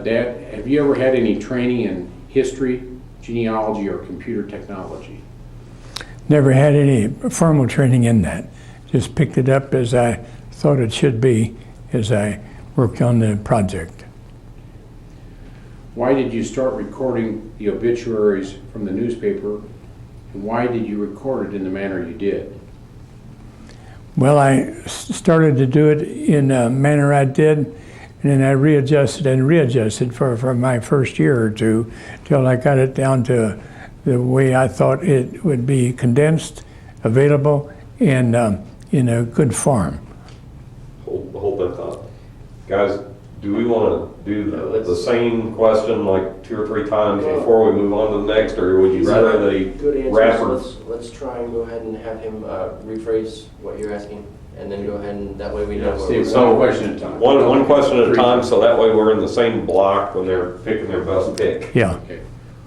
Dad, have you ever had any training in history, genealogy, or computer technology? Never had any formal training in that. Just picked it up as I thought it should be as I worked on the project. Why did you start recording the obituaries from the newspaper, and why did you record it in the manner you did? Well, I started to do it in a manner I did, and then I readjusted for my first year or two till I got it down to the way I thought it would be condensed, available, and in a good form. Hold that thought. Guys, do we want to do the same question like 2 or 3 times before we move on to the next, or would you rather they wrap So let's try and go ahead and have him rephrase what you're asking, and then go ahead and that way we know. One question at a time. One question at a time, so that way we're in the same block when they're picking their best pick. Yeah. Okay.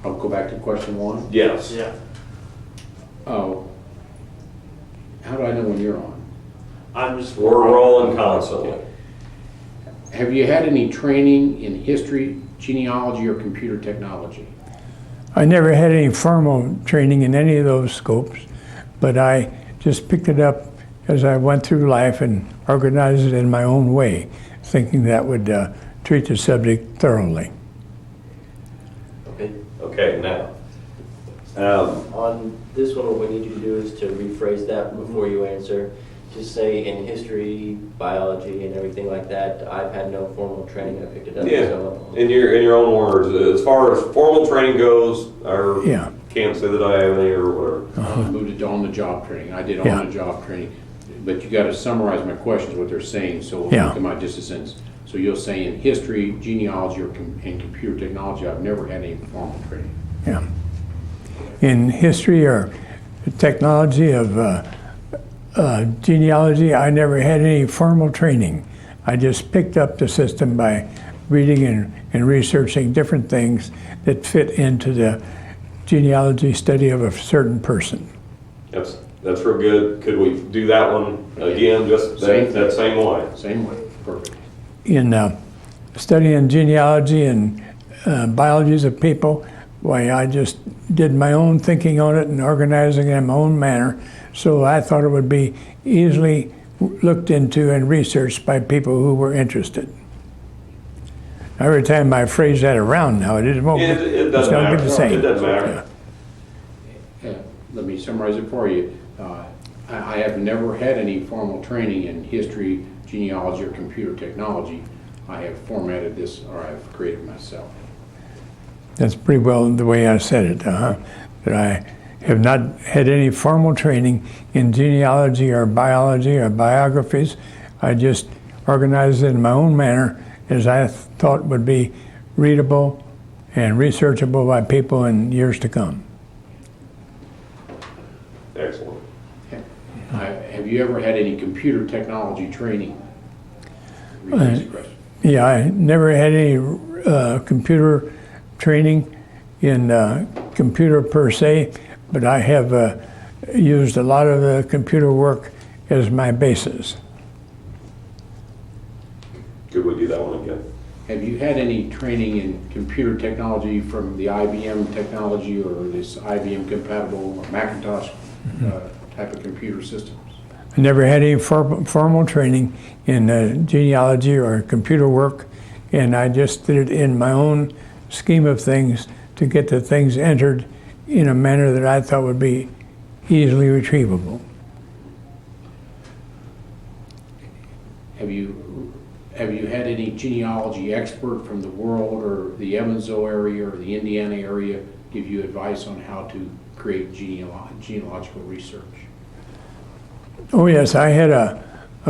I'll go back to question 1. Yes. Yeah. Oh. How do I know when you're on? We're rolling constantly. Have you had any training in history, genealogy, or computer technology? I never had any formal training in any of those scopes, but I just picked it up as I went through life and organized it in my own way, thinking that would treat the subject thoroughly. Okay, now. On this one, what we need you to do is to rephrase that before you answer. Just say in history, biology, and everything like that, I've had no formal training, I picked it up. Yeah, So, in your own words, as far as formal training goes, I can't say that I have any or whatever. Moved it to on-the-job training. I did Yeah. on-the-job training, but you got to summarize my questions, what they're saying, so we'll Yeah. come out just a sentence. So you'll say in history, genealogy, or and computer technology, I've never had any formal training. Yeah. In history or technology of genealogy, I never had any formal training. I just picked up the system by reading and researching different things that fit into the genealogy study of a certain person. That's real good. Could we do that one again, just that same way? Same way, perfect. In studying genealogy and biologies of people, why I just did my own thinking on it and organizing it in my own manner, so I thought it would be easily looked into and researched by people who were interested. Every time I phrase that around now, it won't It it's doesn't going to matter. be the same. It doesn't matter. Let me summarize it for you. I have never had any formal training in history, genealogy, or computer technology. I have formatted this, or I've created myself. That's pretty well the way I said it, that I have not had any formal training in genealogy or biology or biographies. I just organized it in my own manner as I thought would be readable and researchable by people in years to come. Excellent. Have you ever had any computer technology training? Yeah, I never had any computer training in computer per se, but I have used a lot of the computer work as my basis. Could we do that one again? Have you had any training in computer technology from the IBM technology or this IBM compatible Macintosh type of computer systems? I never had any formal training in genealogy or computer work, and I just did it in my own scheme of things to get the things entered in a manner that I thought would be easily retrievable. Have you had any genealogy expert from the world or the Evansville area or the Indiana area give you advice on how to create genealogical research? Oh yes, I had a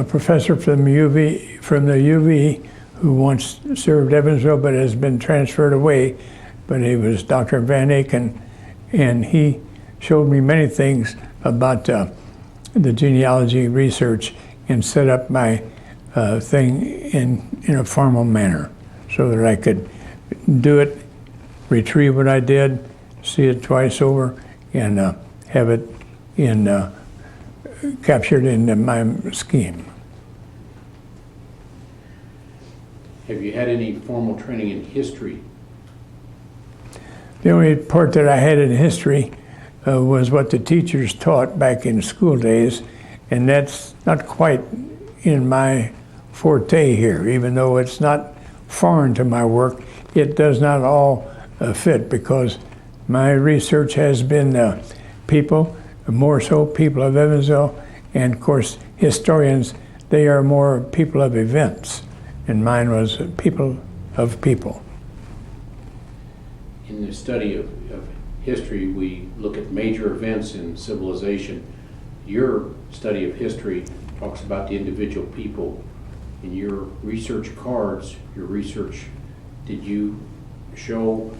professor from the UV who once served Evansville but has been transferred away, but he was Dr. Van Aken, and he showed me many things about the genealogy research and set up my thing in a formal manner so that I could do it, retrieve what I did, see it twice over, and have it captured in my scheme. Have you had any formal training in history? The only part that I had in history was what the teachers taught back in school days, and that's not quite in my forte here. Even though it's not foreign to my work, it does not all fit, because my research has been people, more so people of Evansville, and of course historians, they are more people of events, and mine was people of people. In the study of history, we look at major events in civilization. Your study of history talks about the individual people. In your research cards, your research, did you show,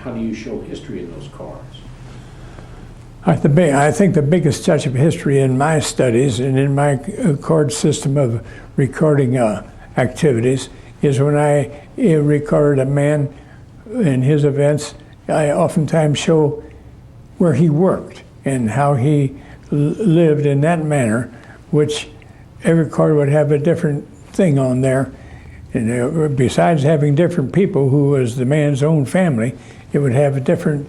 how do you show history in those cards? I think the biggest touch of history in my studies and in my card system of recording activities is when I record a man and his events. I oftentimes show where he worked and how he lived in that manner, which every card would have a different thing on there. And besides having different people who was the man's own family, it would have a different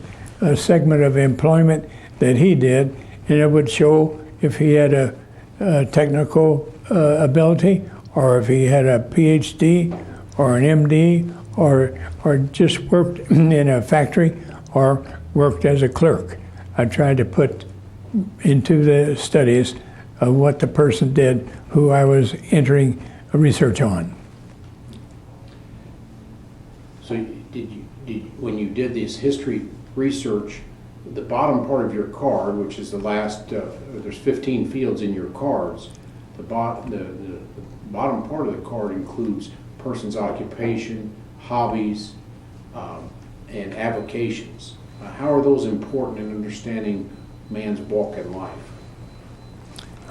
segment of employment that he did, and it would show if he had a technical ability, or if he had a PhD or an MD, or just worked in a factory or worked as a clerk. I tried to put into the studies of what the person did who I was entering research on. So when you did this history research, the bottom part of your card, which is the last, there's 15 fields in your cards, the bottom part of the card includes person's occupation, hobbies, and avocations. How are those important in understanding man's walk in life?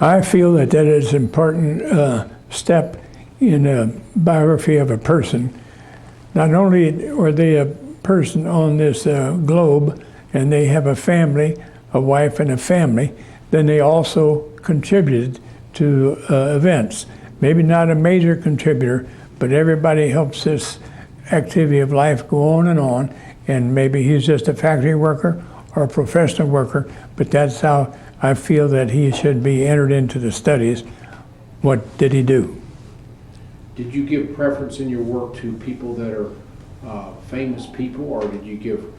I feel that is an important step in a biography of a person. Not only are they a person on this globe, and they have a family, a wife and a family, then they also contributed to events. Maybe not a major contributor, but everybody helps this activity of life go on, and maybe he's just a factory worker or a professional worker, but that's how I feel that he should be entered into the studies. What did he do? Did you give preference in your work to people that are famous people, or did you give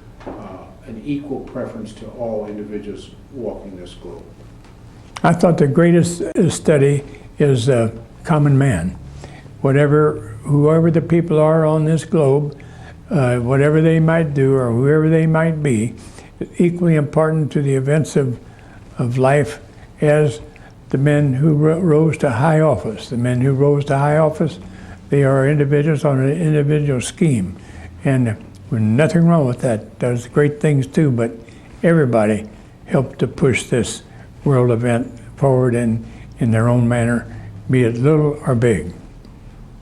an equal preference to all individuals walking this globe? I thought the greatest study is common man. Whoever the people are on this globe, whatever they might do or whoever they might be, equally important to the events of life as the men who rose to high office. The men who rose to high office, they are individuals on an individual scheme. And nothing wrong with that. Does great things too, but everybody helped to push this world event forward in their own manner, be it little or big.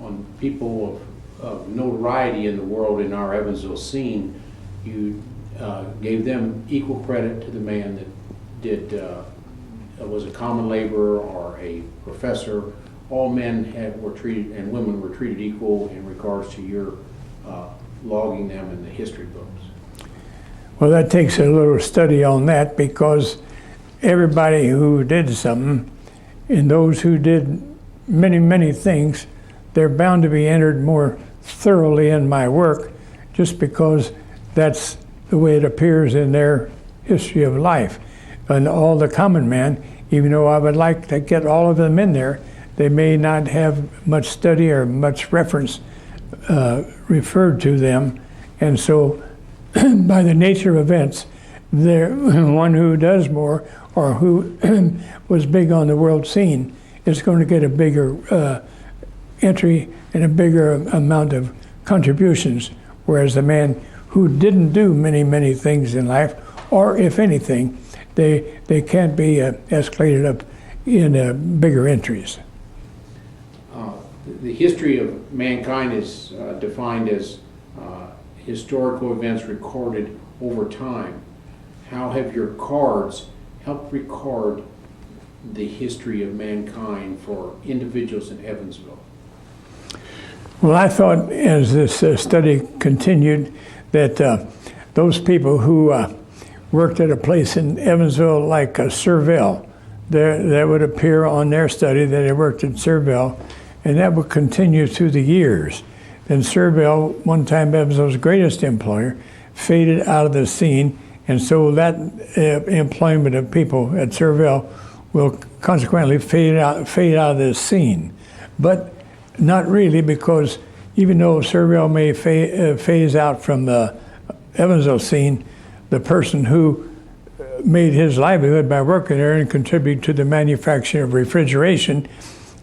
On people of notoriety in the world in our Evansville scene, you gave them equal credit to the man that was a common laborer or a professor. All men were treated, and women were treated equal in regards to your logging them in the history books. Well, that takes a little study on that, because everybody who did something, and those who did many, many things, they're bound to be entered more thoroughly in my work, just because that's the way it appears in their history of life. And all the common man, even though I would like to get all of them in there, they may not have much study or much reference referred to them. And so by the nature of events, one who does more or who was big on the world scene is going to get a bigger entry and a bigger amount of contributions, whereas the man who didn't do many, many things in life, or if anything, they can't be escalated up in bigger entries. The history of mankind is defined as historical events recorded over time. How have your cards helped record the history of mankind for individuals in Evansville? Well, I thought as this study continued that those people who worked at a place in Evansville like Serville, that would appear on their study that they worked at Serville, and that would continue through the years. Then Serville, one time Evansville's greatest employer, faded out of the scene, and so that employment of people at Serville will consequently fade out of the scene. But not really, because even though Serville may phase out from the Evansville scene, the person who made his livelihood by working there and contributed to the manufacture of refrigeration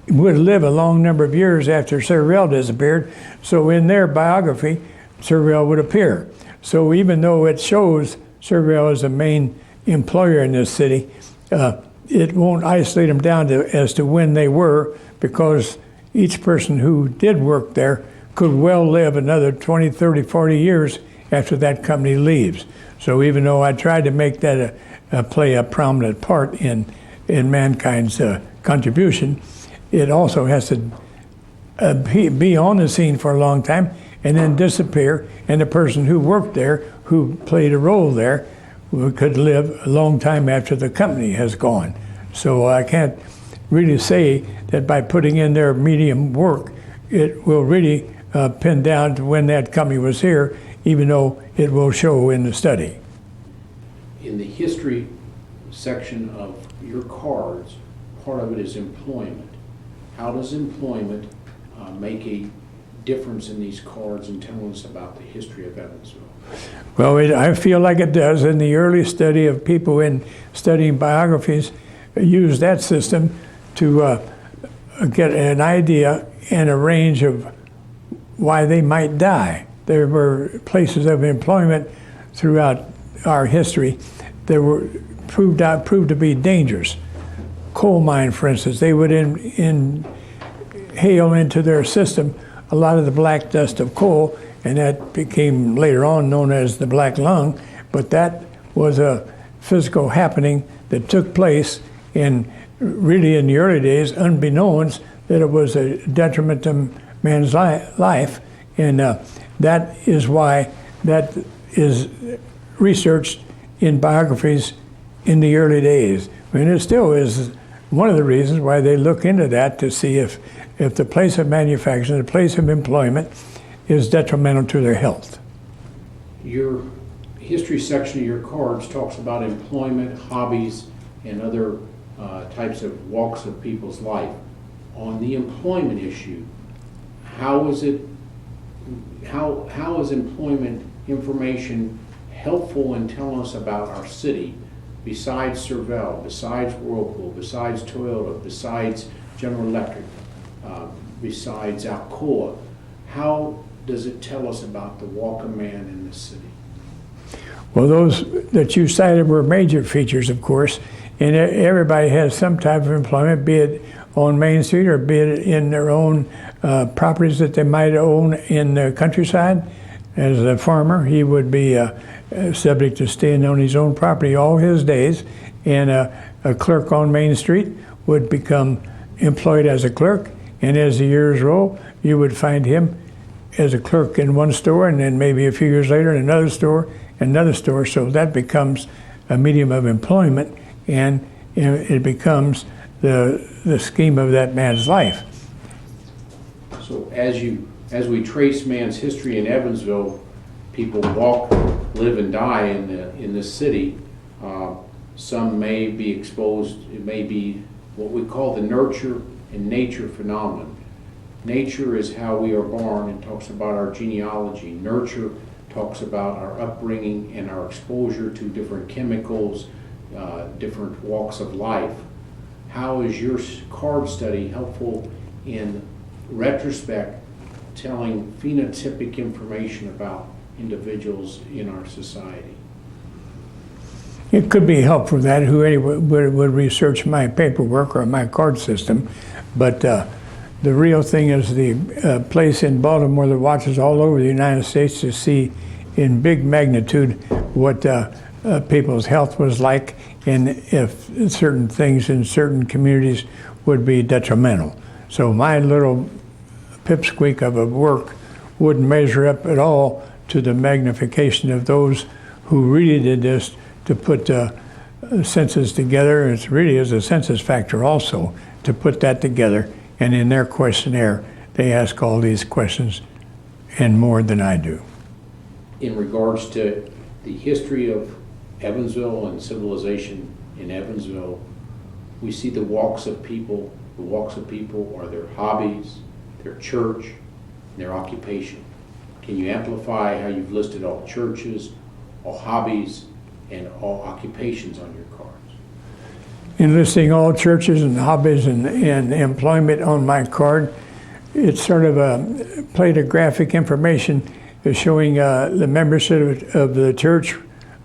would live a long number of years after Serville disappeared. So in their biography, Serville would appear. So even though it shows Serville as the main employer in this city, it won't isolate them down as to when they were, because each person who did work there could well live another 20, 30, 40 years after that company leaves. So even though I tried to make that play a prominent part in mankind's contribution, it also has to be on the scene for a long time and then disappear, and the person who worked there, who played a role there, could live a long time after the company has gone. So I can't really say that by putting in their medium work, it will really pin down to when that company was here, even though it will show in the study. In the history section of your cards, part of it is employment. How does employment make a difference in these cards and tell us about the history of Evansville? Well, I feel like it does. In the early study of people in studying biographies, use that system to get an idea and a range of why they might die. There were places of employment throughout our history that were proved to be dangerous. Coal mine, for instance, they would inhale into their system a lot of the black dust of coal, and that became later on known as the black lung. But that was a physical happening that took place really in the early days, unbeknownst that it was a detriment to man's life. And that is why that is researched in biographies in the early days. I mean, it still is one of the reasons why they look into that, to see if the place of manufacturing, the place of employment, is detrimental to their health. Your history section of your cards talks about employment, hobbies, and other types of walks of people's life. On the employment issue, how is employment information helpful in telling us about our city, besides Serville, besides Whirlpool, besides Toyota, besides General Electric, besides Alcoa? How does it tell us about the walk of man in this city? Well, those that you cited were major features, of course, and everybody has some type of employment, be it on Main Street or be it in their own properties that they might own in the countryside. As a farmer, he would be subject to staying on his own property all his days, and a clerk on Main Street would become employed as a clerk, and as the years roll, you would find him as a clerk in one store, and then maybe a few years later in another store, so that becomes a medium of employment, and it becomes the scheme of that man's life. So as we trace man's history in Evansville, people walk, live, and die in this city. Some may be exposed. It may be what we call the nurture and nature phenomenon. Nature is how we are born and talks about our genealogy. Nurture talks about our upbringing and our exposure to different chemicals, different walks of life. How is your card study helpful in retrospect, telling phenotypic information about individuals in our society? It could be helpful that whoever would research my paperwork or my card system, but the real thing is the place in Baltimore that watches all over the United States to see in big magnitude what people's health was like, and if certain things in certain communities would be detrimental. So my little pipsqueak of a work wouldn't measure up at all to the magnification of those who really did this to put census together. It really is a census factor also to put that together, and in their questionnaire they ask all these questions and more than I do. In regards to the history of Evansville and civilization in Evansville, we see the walks of people. The walks of people are their hobbies, their church, and their occupation. Can you amplify how you've listed all churches, all hobbies, and all occupations on your cards? In listing all churches and hobbies and employment on my card, it's sort of a plate of graphic information showing the membership of the church.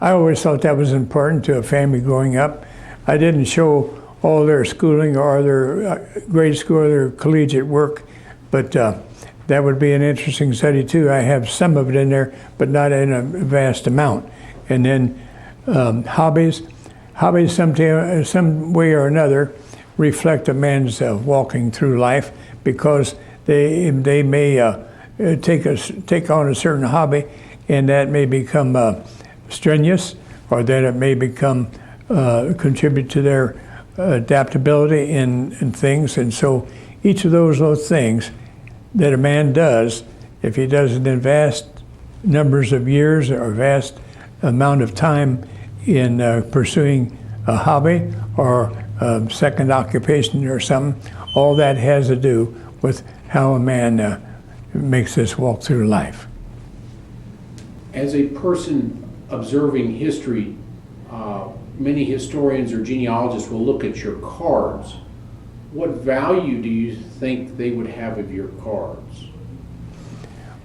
I always thought that was important to a family growing up. I didn't show all their schooling or their grade school or their collegiate work, but that would be an interesting study too. I have some of it in there, but not in a vast amount. And then hobbies some way or another reflect a man's walking through life, because they may take on a certain hobby, and that may become strenuous, or that it may become contribute to their adaptability in things. And so each of those things that a man does, if he does it in vast numbers of years or vast amount of time in pursuing a hobby or a second occupation or something, all that has to do with how a man makes this walk through life. As a person observing history, many historians or genealogists will look at your cards. What value do you think they would have of your cards?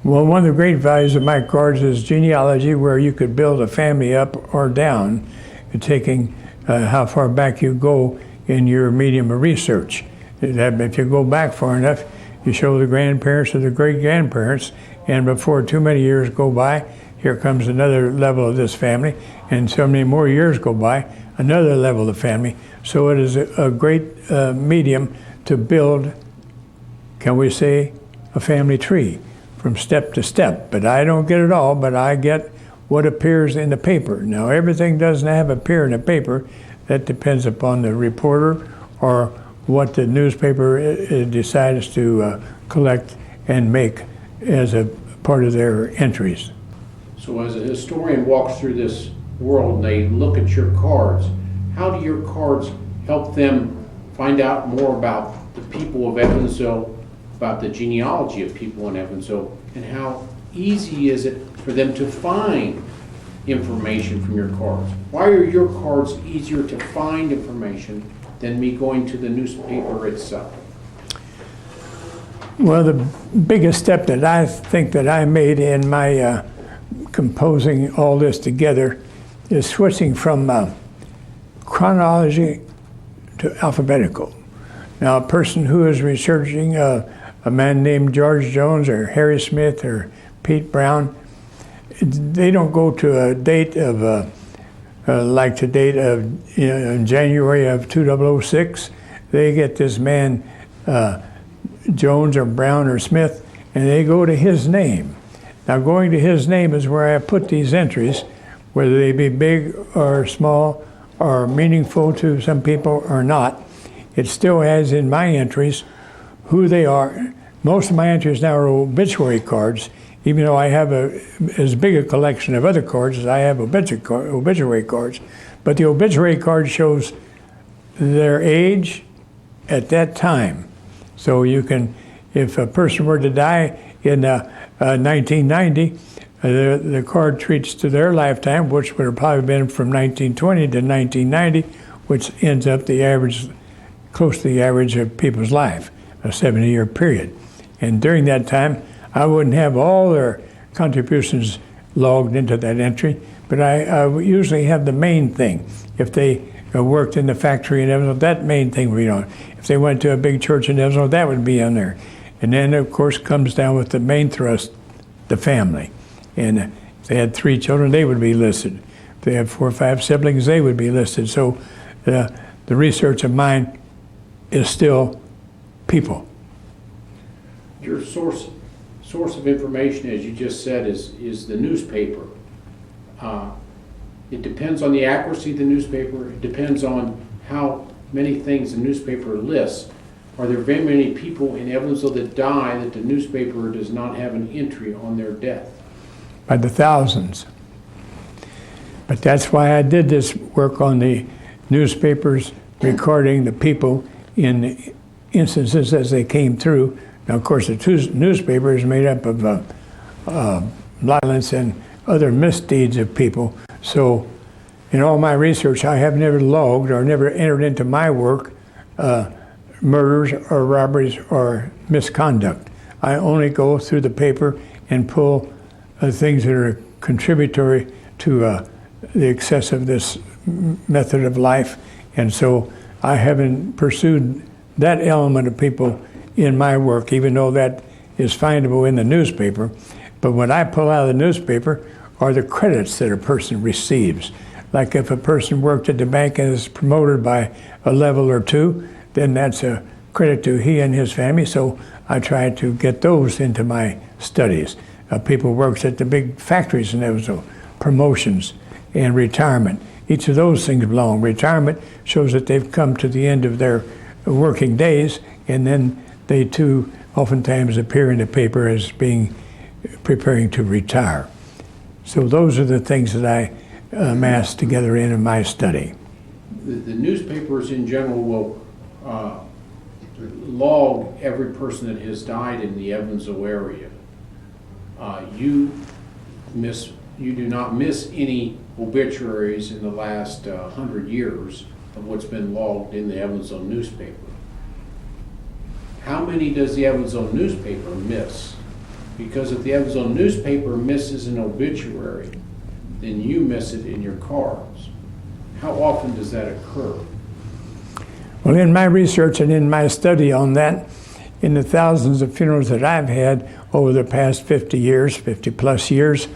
Well, one of the great values of my cards is genealogy, where you could build a family up or down, taking how far back you go in your medium of research. If you go back far enough, you show the grandparents or the great-grandparents, and before too many years go by, here comes another level of this family, and so many more years go by, another level of the family. So it is a great medium to build, can we say, a family tree from step to step. But I don't get it all, but I get what appears in the paper. Now, everything doesn't have appear in the paper. That depends upon the reporter or what the newspaper decides to collect and make as a part of their entries. So as a historian walks through this world and they look at your cards, how do your cards help them find out more about the people of Evansville, about the genealogy of people in Evansville, and how easy is it for them to find information from your cards? Why are your cards easier to find information than me going to the newspaper itself? Well, the biggest step that I think that I made in my composing all this together is switching from chronology to alphabetical. Now, a person who is researching a man named George Jones or Harry Smith or Pete Brown, they don't go to a date of like the date of in January of 2006. They get this man Jones or Brown or Smith, and they go to his name. Now, going to his name is where I put these entries, whether they be big or small or meaningful to some people or not. It still has in my entries who they are. Most of my entries now are obituary cards, even though I have as big a collection of other cards as I have obituary cards. But the obituary card shows their age at that time. So you can, if a person were to die in 1990, the card treats to their lifetime, which would have probably been from 1920 to 1990, which ends up the average, close to the average of people's life, a 70-year period. And during that time, I wouldn't have all their contributions logged into that entry, but I usually have the main thing. If they worked in the factory in Evansville, that main thing would be on. If they went to a big church in Evansville, that would be on there. And then, of course, comes down with the main thrust, the family. And if they had 3 children, they would be listed. If they had 4 or 5 siblings, they would be listed. So the research of mine is still people. Your source of information, as you just said, is the newspaper. It depends on the accuracy of the newspaper. It depends on how many things the newspaper lists. Are there very many people in Evansville that die that the newspaper does not have an entry on their death? By the thousands. But that's why I did this work on the newspapers recording the people in instances as they came through. Now, of course, the newspaper is made up of violence and other misdeeds of people. So in all my research, I have never logged or never entered into my work murders or robberies or misconduct. I only go through the paper and pull things that are contributory to the excess of this method of life. And so I haven't pursued that element of people in my work, even though that is findable in the newspaper. But what I pull out of the newspaper are the credits that a person receives. Like if a person worked at the bank and is promoted by a level or two, then that's a credit to he and his family. So I try to get those into my studies. People works at the big factories and there was promotions and retirement. Each of those things belong. Retirement shows that they've come to the end of their working days, and then they too oftentimes appear in the paper as being preparing to retire. So those are the things that I amass together in my study. The newspapers in general will log every person that has died in the Evansville area. You do not miss any obituaries in the last 100 years of what's been logged in the Evansville newspaper. How many does the Evansville newspaper miss? Because if the Evansville newspaper misses an obituary, then you miss it in your cards. How often does that occur? Well, in my research and in my study on that, in the thousands of funerals that I've had over the past 50 years, 50 plus years,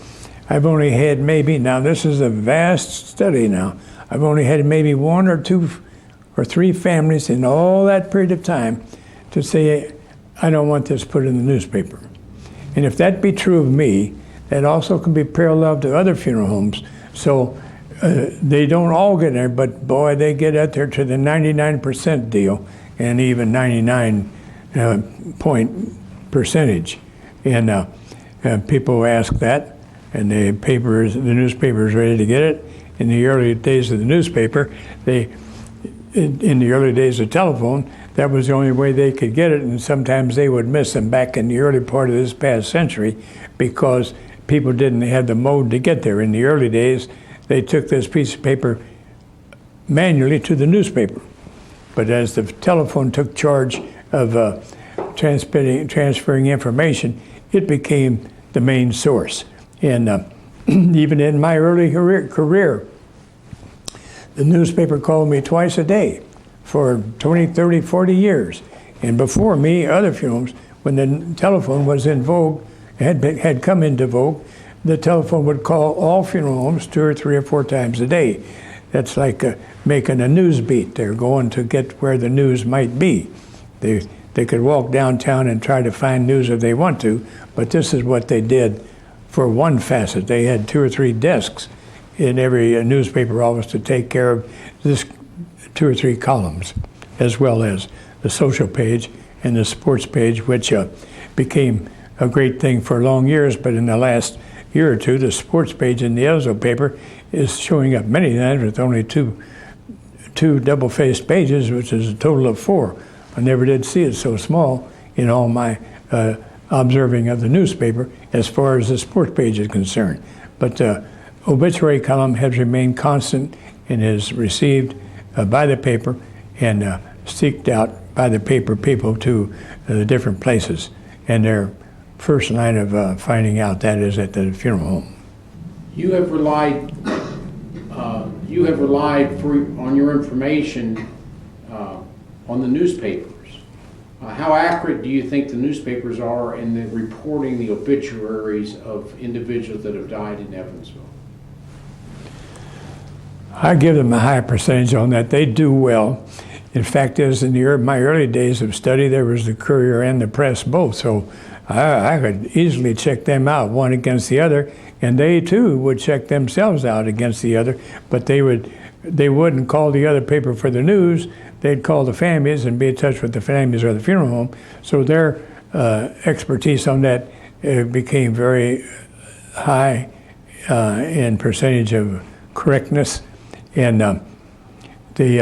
I've only had maybe, now this is a vast study now, I've only had maybe one or two or three families in all that period of time to say, I don't want this put in the newspaper. And if that be true of me, that also can be parallel to other funeral homes. So they don't all get there, but boy, they get out there to the 99% deal, and even 99 point percentage. And people ask that, and the newspaper is ready to get it. In the early days of the newspaper, in the early days of telephone, that was the only way they could get it, and sometimes they would miss them back in the early part of this past century because people didn't have the mode to get there. In the early days, they took this piece of paper manually to the newspaper. But as the telephone took charge of transferring information, it became the main source. And even in my early career, the newspaper called me twice a day for 20, 30, 40 years. And before me, other funerals, when the telephone was in vogue, had come into vogue, the telephone would call all funeral homes 2 or 3 or 4 times a day. That's like making a news beat. They're going to get where the news might be. They could walk downtown and try to find news if they want to, but this is what they did for one facet. They had 2 or 3 desks in every newspaper office to take care of this 2 or 3 columns, as well as the social page and the sports page, which became a great thing for long years, but in the last year or two, the sports page in the Evansville paper is showing up many times with only two double-faced pages, which is a total of 4. I never did see it so small in all my observing of the newspaper as far as the sports page is concerned. But the obituary column has remained constant and is received by the paper and seeked out by the paper people to the different places. And their first line of finding out that is at the funeral home. You have relied on your information on the newspapers. How accurate do you think the newspapers are in the reporting the obituaries of individuals that have died in Evansville? I give them a high percentage on that. They do well. In fact, as in my early days of study, there was the Courier and the Press both, so I could easily check them out, one against the other, and they too would check themselves out against the other, but they wouldn't call the other paper for the news. They'd call the families and be in touch with the families or the funeral home. So their expertise on that became very high in percentage of correctness, and they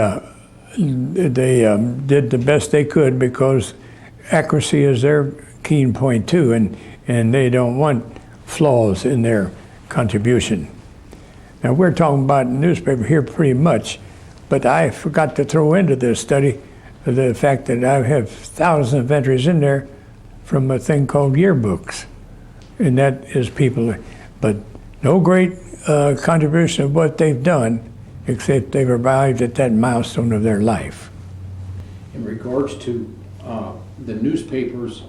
did the best they could, because accuracy is their keen point too, and they don't want flaws in their contribution. Now, we're talking about newspaper here pretty much, but I forgot to throw into this study the fact that I have thousands of entries in there from a thing called yearbooks, and that is people, but no great contribution of what they've done, except they've arrived at that milestone of their life. In regards to the newspapers,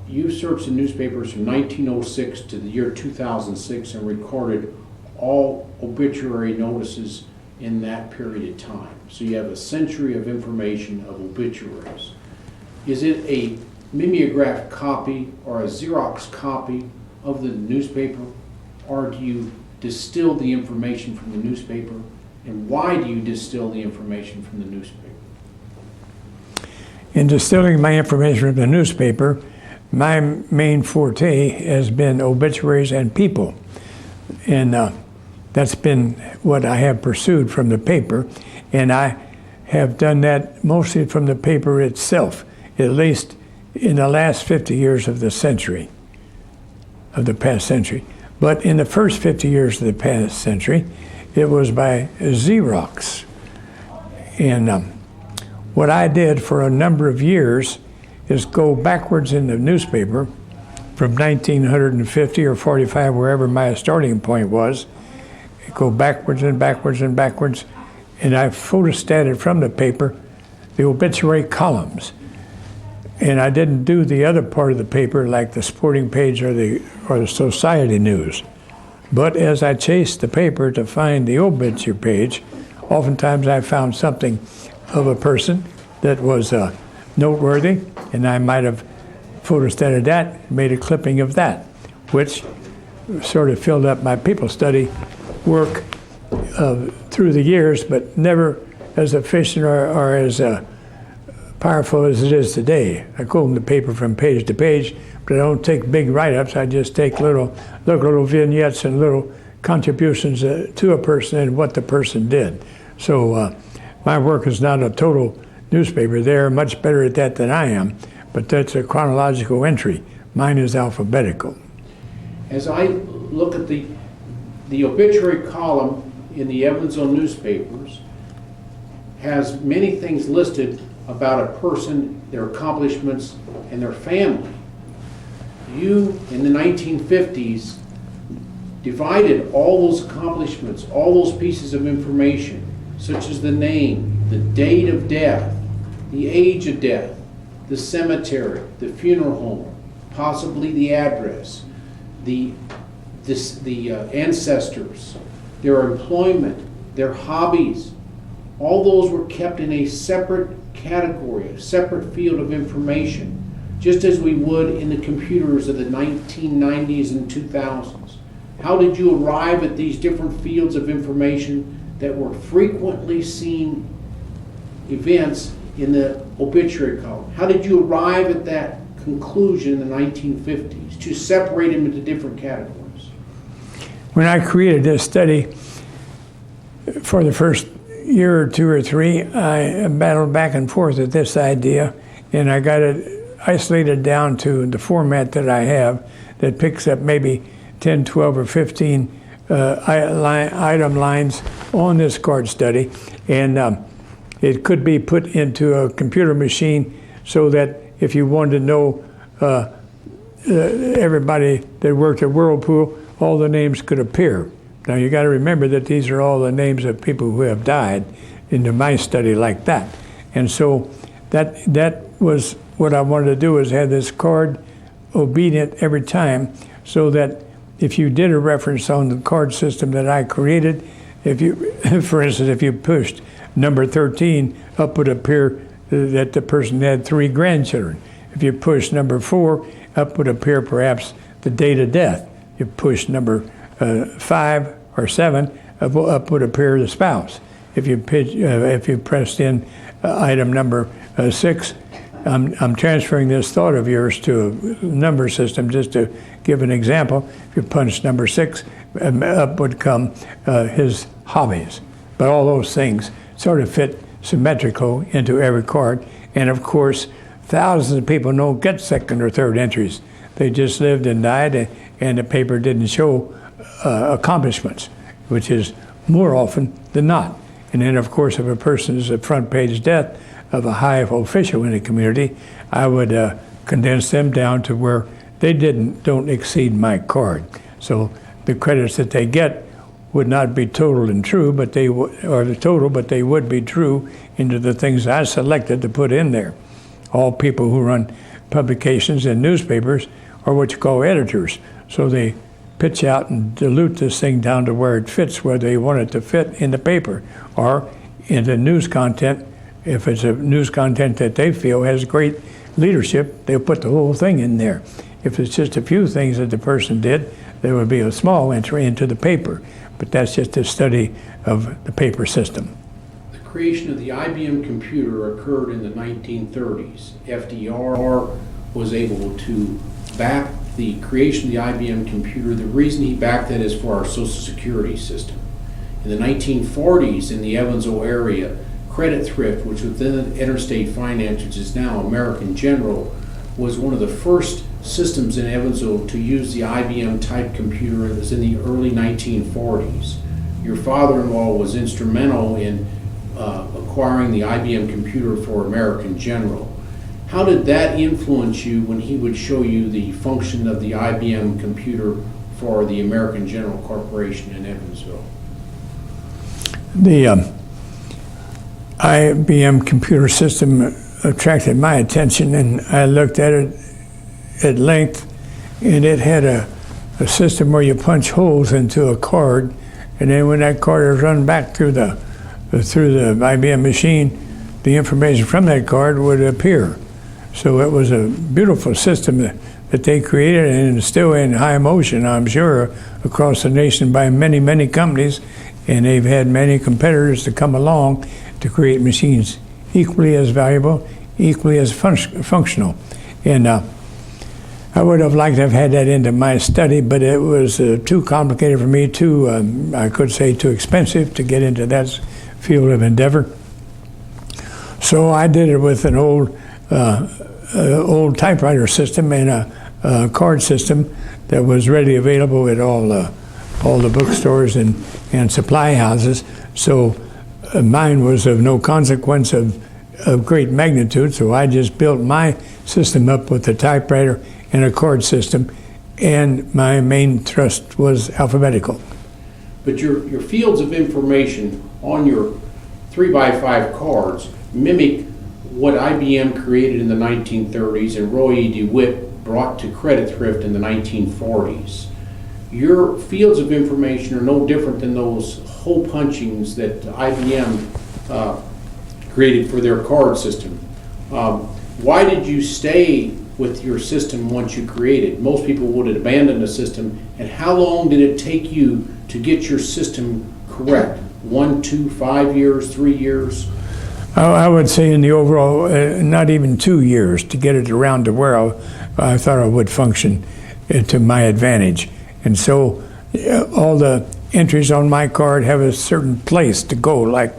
you searched the newspapers from 1906 to the year 2006 and recorded all obituary notices in that period of time. So you have a century of information of obituaries. Is it a mimeographed copy or a Xerox copy of the newspaper, or do you distill the information from the newspaper? And why do you distill the information from the newspaper? In distilling my information from the newspaper, my main forte has been obituaries and people. And that's been what I have pursued from the paper. And I have done that mostly from the paper itself, at least in the last 50 years of the century, of the past century. But in the first 50 years of the past century, it was by Xerox. And what I did for a number of years is go backwards in the newspaper from 1950 or 45, wherever my starting point was, go backwards and backwards and backwards, and I photostated from the paper the obituary columns. And I didn't do the other part of the paper like the sporting page or the society news. But as I chased the paper to find the obituary page, oftentimes I found something of a person that was noteworthy, and I might have photostated that, made a clipping of that, which sort of filled up my people study work through the years, but never as efficient or as powerful as it is today. I comb the paper from page to page, but I don't take big write-ups. I just take little vignettes and little contributions to a person and what the person did. So my work is not a total newspaper. They're much better at that than I am, but that's a chronological entry. Mine is alphabetical. As I look at the obituary column in the Evansville newspapers has many things listed about a person, their accomplishments, and their family. You, in the 1950s, divided all those accomplishments, all those pieces of information, such as the name, the date of death, the age of death, the cemetery, the funeral home, possibly the address, the ancestors, their employment, their hobbies. All those were kept in a separate category, a separate field of information, just as we would in the computers of the 1990s and 2000s. How did you arrive at these different fields of information that were frequently seen events in the obituary column? How did you arrive at that conclusion in the 1950s to separate them into different categories? When I created this study, for the first year or two or three, I battled back and forth with this idea, and I got it isolated down to the format that I have that picks up maybe 10, 12, or 15 item lines on this card study, and it could be put into a computer machine so that if you wanted to know everybody that worked at Whirlpool, all the names could appear. Now you got to remember that these are all the names of people who have died into my study like that. And so that was what I wanted to do, is have this card obedient every time, so that if you did a reference on the card system that I created, if you, for instance, if you pushed number 13, up would appear that the person had 3 grandchildren. If you push number 4, up would appear perhaps the date of death. You push number 5 or 7, up would appear the spouse. If you pressed in item number 6, I'm transferring this thought of yours to a number system just to give an example. If you punch number 6, up would come his hobbies. But all those things sort of fit symmetrical into every card. And of course, thousands of people don't get second or third entries. They just lived and died, and the paper didn't show accomplishments, which is more often than not. And then, of course, if a person's a front page death of a high official in the community, I would condense them down to where they don't exceed my card. So the credits that they get would not be total and true, but they would be true into the things I selected to put in there. All people who run publications and newspapers are what you call editors. So they pitch out and dilute this thing down to where it fits where they want it to fit in the paper or in the news content. If it's a news content that they feel has great leadership, they'll put the whole thing in there. If it's just a few things that the person did, there would be a small entry into the paper. But that's just a study of the paper system. The creation of the IBM computer occurred in the 1930s. FDR was able to back the creation of the IBM computer. The reason he backed that is for our Social Security system. In the 1940s, in the Evansville area, Credit Thrift, which was then Interstate Finance, which is now American General, was one of the first systems in Evansville to use the IBM type computer. It was in the early 1940s. Your father-in-law was instrumental in acquiring the IBM computer for American General. How did that influence you when he would show you the function of the IBM computer for the American General Corporation in Evansville? The IBM computer system attracted my attention, and I looked at it at length, and it had a system where you punch holes into a card, and then when that card is run back through the IBM machine, the information from that card would appear. So it was a beautiful system that they created, and it's still in high motion, I'm sure, across the nation by many, many companies, and they've had many competitors to come along to create machines equally as valuable, equally as functional. And I would have liked to have had that into my study, but it was too complicated for me, I could say too expensive to get into that field of endeavor. So I did it with an old typewriter system and a card system that was readily available at all the bookstores and supply houses. So mine was of no consequence of great magnitude, so I just built my system up with a typewriter and a card system, and my main thrust was alphabetical. But your fields of information on your 3x5 cards mimic what IBM created in the 1930s and Roy E. DeWitt brought to Credit Thrift in the 1940s. Your fields of information are no different than those hole punchings that IBM created for their card system. Why did you stay with your system once you created? Most people would have abandoned the system. And how long did it take you to get your system correct? 1, 2, 5 years, 3 years? I would say in the overall, not even 2 years to get it around to where I thought I would function to my advantage. And so all the entries on my card have a certain place to go, like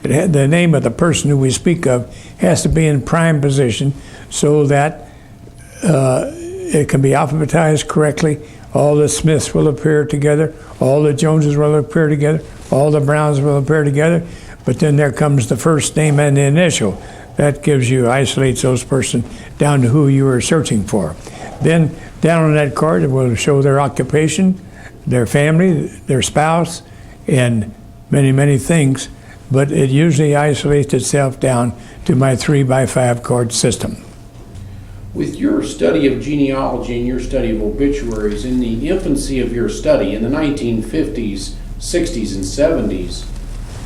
the name of the person who we speak of has to be in prime position so that it can be alphabetized correctly. All the Smiths will appear together, all the Joneses will appear together, all the Browns will appear together, but then there comes the first name and the initial. That isolates those persons down to who you are searching for. Then down on that card it will show their occupation, their family, their spouse, and many, many things, but it usually isolates itself down to my 3x5 card system. With your study of genealogy and your study of obituaries, in the infancy of your study, in the 1950s, 60s, and 70s,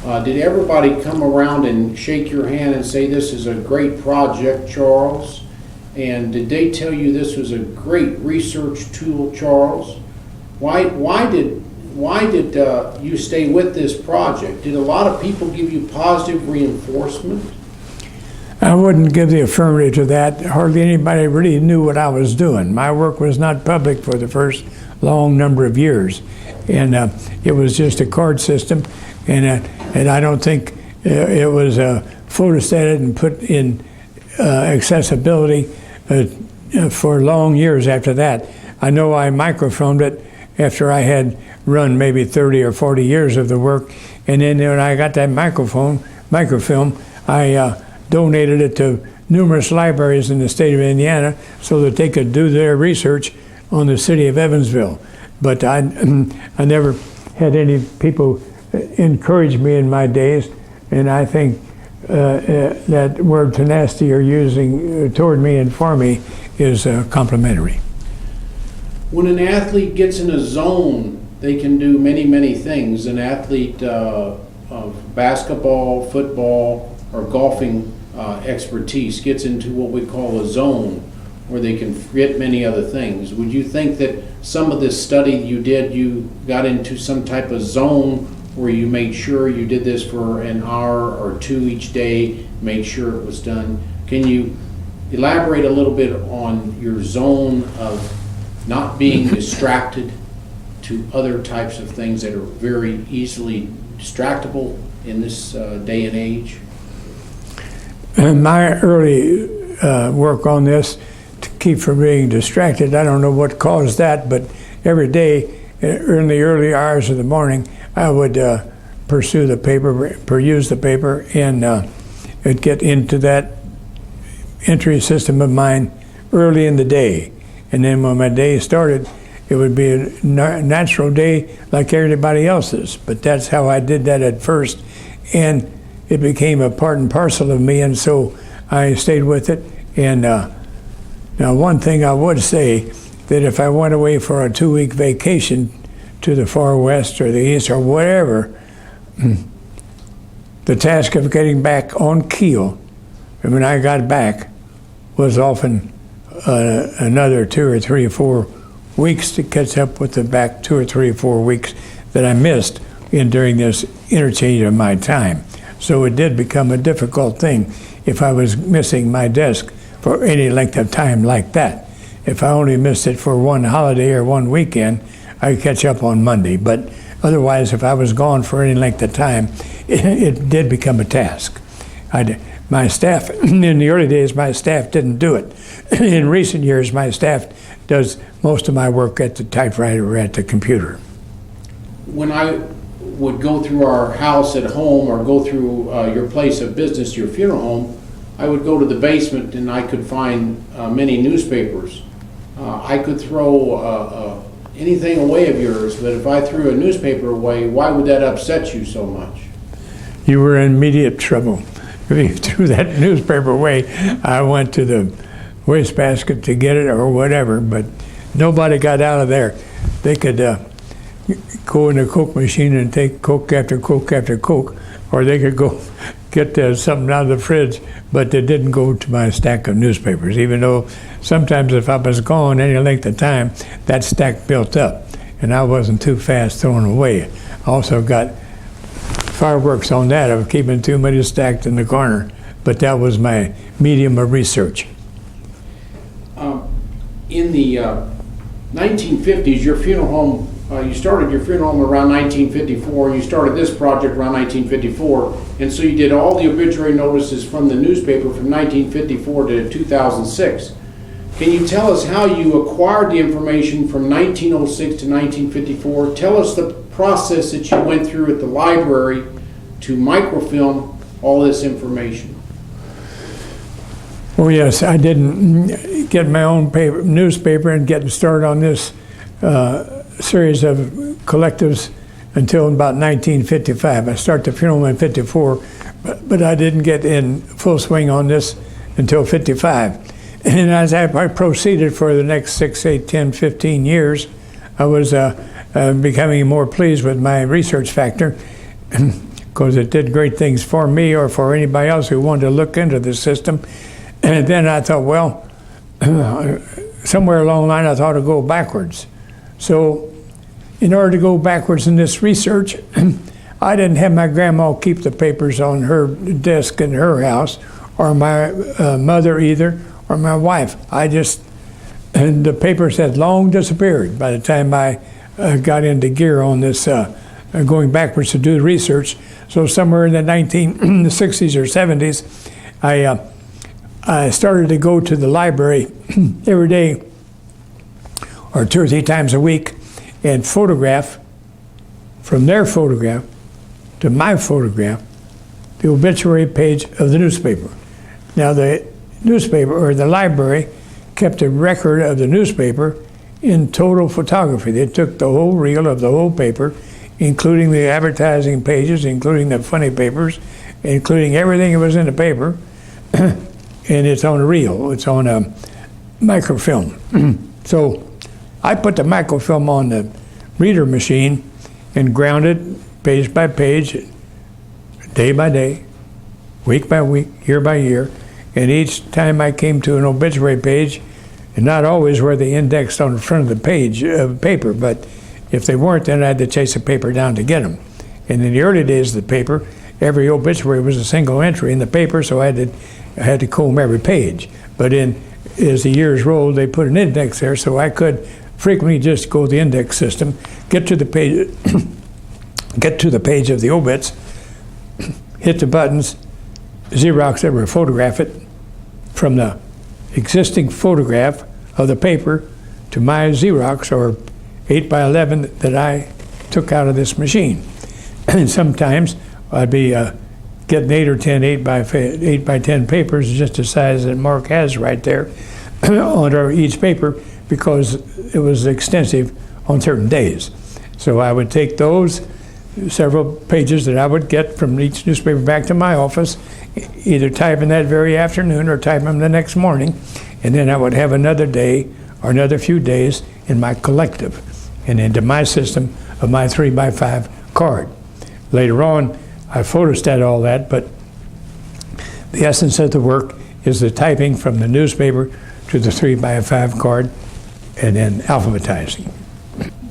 Did everybody come around and shake your hand and say, this is a great project, Charles? And did they tell you this was a great research tool, Charles? Why did you stay with this project? Did a lot of people give you positive reinforcement? I wouldn't give the affirmative to that. Hardly anybody really knew what I was doing. My work was not public for the first long number of years, and it was just a card system, and I don't think it was photostated and put in accessibility for long years after that. I know I microfilmed it after I had run maybe 30 or 40 years of the work, and then when I got that microfilm, I donated it to numerous libraries in the state of Indiana so that they could do their research on the city of Evansville. But I never had any people encourage me in my days, and I think that word tenacity you're using toward me and for me is complimentary. When an athlete gets in a zone, they can do many, many things. An athlete of basketball, football, or golfing expertise gets into what we call a zone where they can forget many other things. Would you think that some of this study you did, you got into some type of zone where you made sure you did this for an hour or two each day, made sure it was done? Can you elaborate a little bit on your zone of not being distracted to other types of things that are very easily distractible in this day and age? My early work on this, to keep from being distracted, I don't know what caused that, but every day in the early hours of the morning, I would peruse the paper, and get into that entry system of mine early in the day. And then when my day started, it would be a natural day like everybody else's. But that's how I did that at first. And it became a part and parcel of me, and so I stayed with it. And now one thing I would say, that if I went away for a 2-week vacation to the far west or the east or whatever, the task of getting back on keel, and when I got back, was often another 2 or 3 or 4 weeks to catch up with the back 2 or 3 or 4 weeks that I missed during this interchange of my time. So it did become a difficult thing if I was missing my desk for any length of time like that. If I only missed it for one holiday or one weekend, I'd catch up on Monday. But otherwise, if I was gone for any length of time, it did become a task. My staff, in the early days, my staff didn't do it. In recent years, my staff does most of my work at the typewriter or at the computer. When I would go through our house at home or go through your place of business, your funeral home, I would go to the basement and I could find many newspapers. I could throw anything away of yours, but if I threw a newspaper away, why would that upset you so much? You were in immediate trouble. If you threw that newspaper away, I went to the wastebasket to get it or whatever, but nobody got out of there. They could go in the Coke machine and take Coke after Coke after Coke, or they could go get something out of the fridge, but they didn't go to my stack of newspapers, even though sometimes if I was gone any length of time, that stack built up, and I wasn't too fast throwing away. I also got fireworks on that of keeping too many stacked in the corner, but that was my medium of research. In the 1950s, your funeral home, you started your funeral home around 1954, you started this project around 1954, and so you did all the obituary notices from the newspaper from 1954 to 2006. Can you tell us how you acquired the information from 1906 to 1954? Tell us the process that you went through at the library to microfilm all this information. Oh yes, I didn't get my own newspaper and get started on this series of collectives until about 1955. I started the funeral in 54, but I didn't get in full swing on this until 55. And as I proceeded for the next 6, 8, 10, 15 years, I was becoming more pleased with my research factor. because it did great things for me or for anybody else who wanted to look into the system. And then I thought, well, somewhere along the line I thought I'd go backwards. So in order to go backwards in this research, I didn't have my grandma keep the papers on her desk in her house, or my mother either, or my wife. And the papers had long disappeared by the time I got into gear on this, going backwards to do the research. So somewhere in the 1960s or 70s, I started to go to the library every day or 2 or 3 times a week and photograph, from their photograph to my photograph, the obituary page of the newspaper. Now the newspaper, or the library, kept a record of the newspaper in total photography. They took the whole reel of the whole paper, including the advertising pages, including the funny papers, including everything that was in the paper, and it's on a reel. It's on a microfilm. So I put the microfilm on the reader machine and ground it page by page, day by day, week by week, year by year. And each time I came to an obituary page, and not always were they indexed on the front of the page of paper, but if they weren't, then I had to chase the paper down to get them. And in the early days of the paper, every obituary was a single entry in the paper, so I had to comb every page. But as the years rolled, they put an index there, so I could frequently just go to the index system, get to the page, get to the page of the obits, hit the buttons, Xerox it or photograph it from the existing photograph of the paper to my Xerox or 8 by 11 that I took out of this machine. And sometimes I'd be getting 8 or 10 8 by 10 papers, just the size that Mark has right there on each paper, because it was extensive on certain days. So I would take those several pages that I would get from each newspaper back to my office, either type them that very afternoon or type them the next morning, and then I would have another day or another few days in my collective and into my system of my 3 by 5 card. Later on, I photostat all that, but the essence of the work is the typing from the newspaper to the 3 by 5 card and then alphabetizing.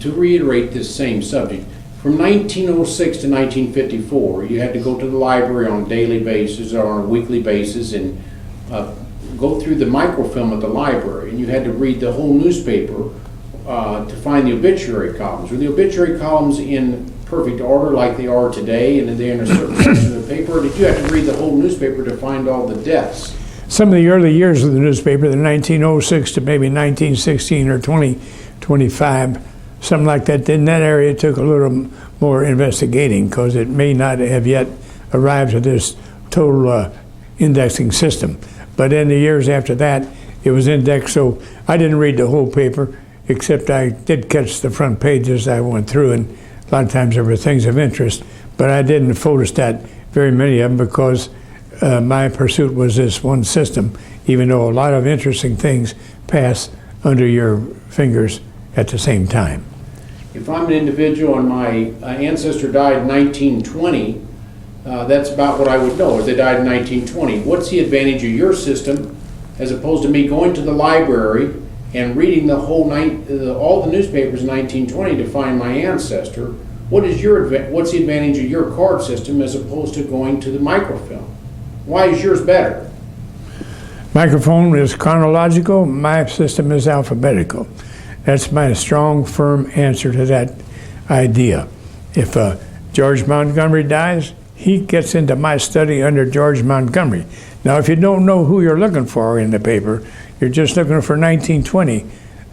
To reiterate this same subject, from 1906 to 1954, you had to go to the library on a daily basis or on a weekly basis and go through the microfilm at the library, and you had to read the whole newspaper to find the obituary columns. Were the obituary columns in perfect order like they are today, and they're in a certain section of the paper, or did you have to read the whole newspaper to find all the deaths? Some of the early years of the newspaper, the 1906 to maybe 1916 or 2025, something like that, in that area it took a little more investigating because it may not have yet arrived to this total indexing system. But in the years after that, it was indexed, so I didn't read the whole paper, except I did catch the front pages I went through, and a lot of times there were things of interest, but I didn't photostat very many of them because my pursuit was this one system, even though a lot of interesting things pass under your fingers at the same time. If I'm an individual and my ancestor died in 1920, that's about what I would know, if they died in 1920. What's the advantage of your system as opposed to me going to the library and reading the whole all the newspapers in 1920 to find my ancestor? What's the advantage of your card system as opposed to going to the microfilm? Why is yours better? Microphone is chronological, my system is alphabetical. That's my strong, firm answer to that idea. If George Montgomery dies, he gets into my study under George Montgomery. Now, if you don't know who you're looking for in the paper, you're just looking for 1920,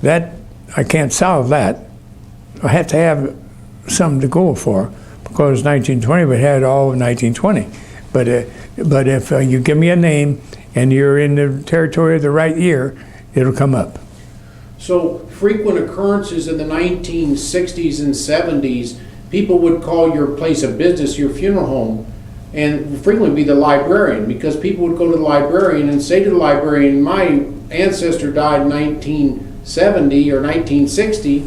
that, I can't solve that. I have to have something to go for, because 1920 would have all of 1920. But if you give me a name and you're in the territory of the right year, it'll come up. So frequent occurrences in the 1960s and 70s, people would call your place of business your funeral home, and frequently be the librarian, because people would go to the librarian and say to the librarian, my ancestor died in 1970 or 1960,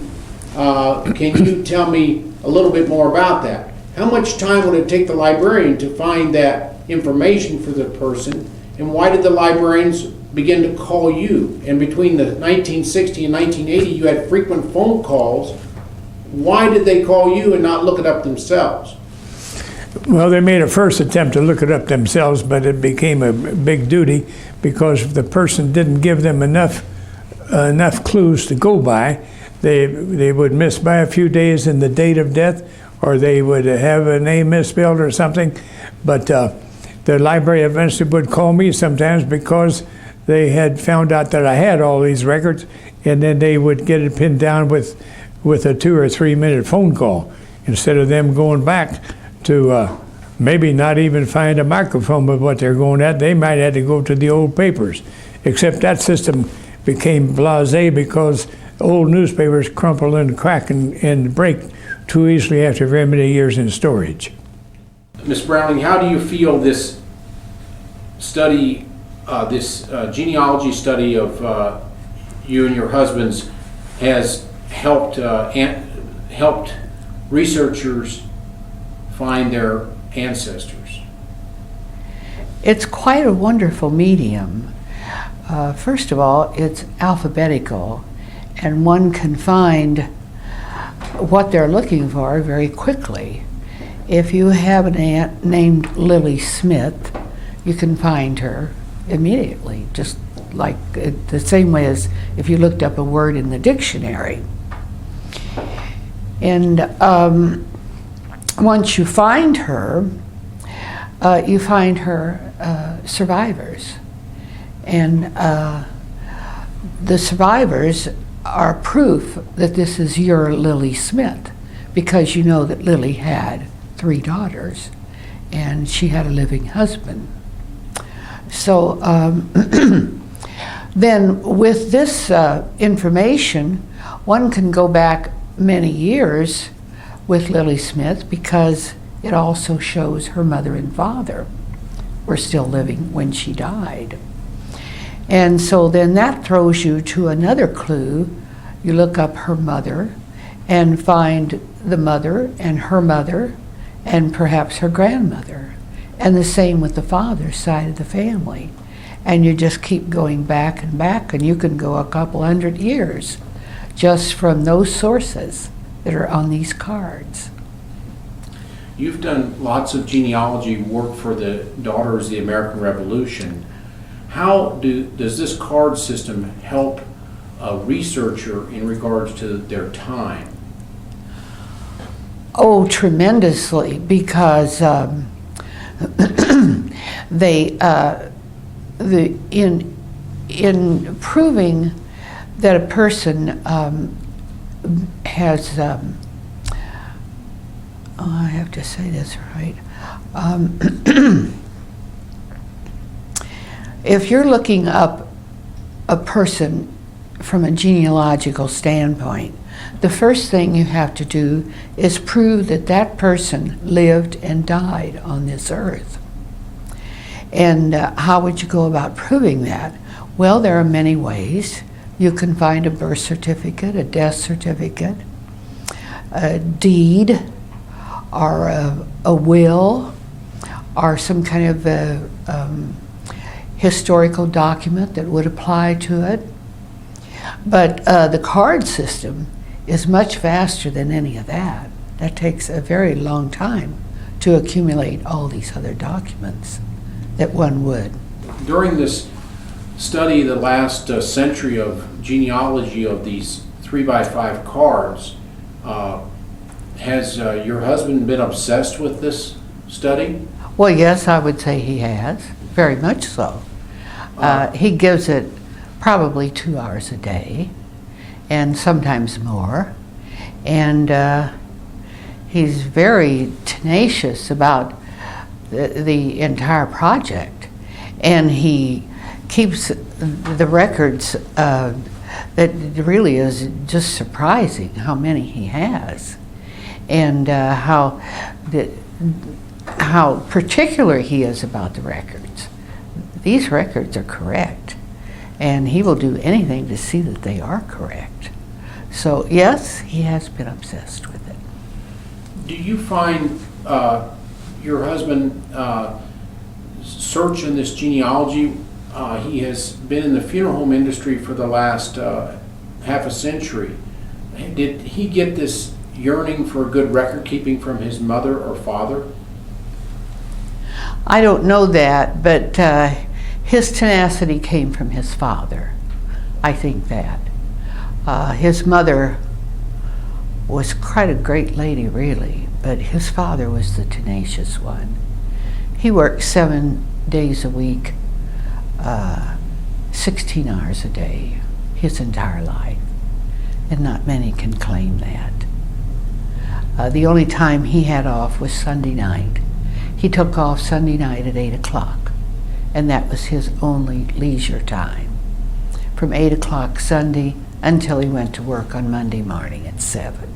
can you tell me a little bit more about that? how much time would it take the librarian to find that information for the person? And why did the librarians begin to call you? And between the 1960 and 1980, you had frequent phone calls. Why did they call you and not look it up themselves? Well, they made a first attempt to look it up themselves, but it became a big duty because the person didn't give them enough clues to go by. They would miss by a few days in the date of death, or they would have a name misspelled or something. But the library eventually would call me sometimes because they had found out that I had all these records, and then they would get it pinned down with a 2 or 3 minute phone call instead of them going back to maybe not even find a microphone with what they're going at. They might have to go to the old papers, except that system became blasé because old newspapers crumple and crack and break too easily after very many years in storage. Ms. Browning, how do you feel this study, genealogy study of you and your husband's has helped researchers find their ancestors? It's quite a wonderful medium. First of all, it's alphabetical, and one can find what they're looking for very quickly. If you have an aunt named Lily Smith, you can find her immediately, just like the same way as if you looked up a word in the dictionary. And once you find her survivors. And the survivors are proof that this is your Lily Smith, because you know that Lily had 3 daughters and she had a living husband. So then with this information, one can go back many years with Lily Smith because it also shows her mother and father were still living when she died. And so then that throws you to another clue. You look up her mother and find the mother and perhaps her grandmother. And the same with the father's side of the family. And you just keep going back and back, and you can go a couple hundred years just from those sources that are on these cards. You've done lots of genealogy work for the Daughters of the American Revolution. How does this card system help a researcher in regards to their time? Oh, tremendously, because in proving that a person has, I have to say this right. If you're looking up a person from a genealogical standpoint, the first thing you have to do is prove that that person lived and died on this earth. And how would you go about proving that? Well, there are many ways. You can find a birth certificate, a death certificate, a deed, or a will, or some kind of historical document that would apply to it. But the card system is much faster than any of that. That takes a very long time to accumulate all these other documents that one would. During this study, the last century of genealogy of these 3x5 cards, has your husband been obsessed with this study? Well, yes, I would say he has, very much so. He gives it probably 2 hours a day, and sometimes more. And he's very tenacious about the entire project. And he keeps the records that really is just surprising how many he has. And how particular he is about the records. These records are correct, and he will do anything to see that they are correct. So yes, he has been obsessed with it. Do you find your husband searching this genealogy? He has been in the funeral home industry for the last half a century. Did he get this yearning for good record keeping from his mother or father? I don't know that, but his tenacity came from his father. I think that. His mother was quite a great lady, really, but his father was the tenacious one. He worked 7 days a week, 16 hours a day, his entire life, and not many can claim that. The only time he had off was Sunday night. He took off Sunday night at 8 o'clock, and that was his only leisure time, from 8 o'clock Sunday until he went to work on Monday morning at 7.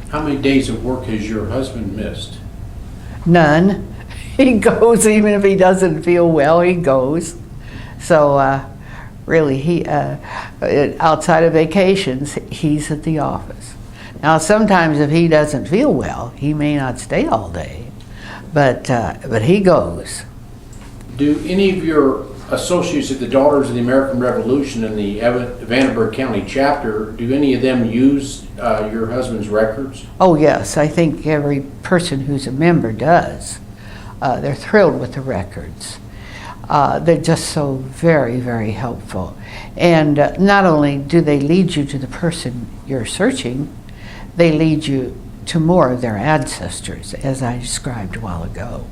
How many days of work has your husband missed? None. He goes even if he doesn't feel well, he goes. So really, he outside of vacations, he's at the office. Now, sometimes if he doesn't feel well, he may not stay all day, but he goes. Do any of your associates at the Daughters of the American Revolution in the Vandenberg County chapter, do any of them use your husband's records? Oh yes, I think every person who's a member does. They're thrilled with the records. They're just so very, very helpful. And not only do they lead you to the person you're searching, they lead you to more of their ancestors, as I described a while ago.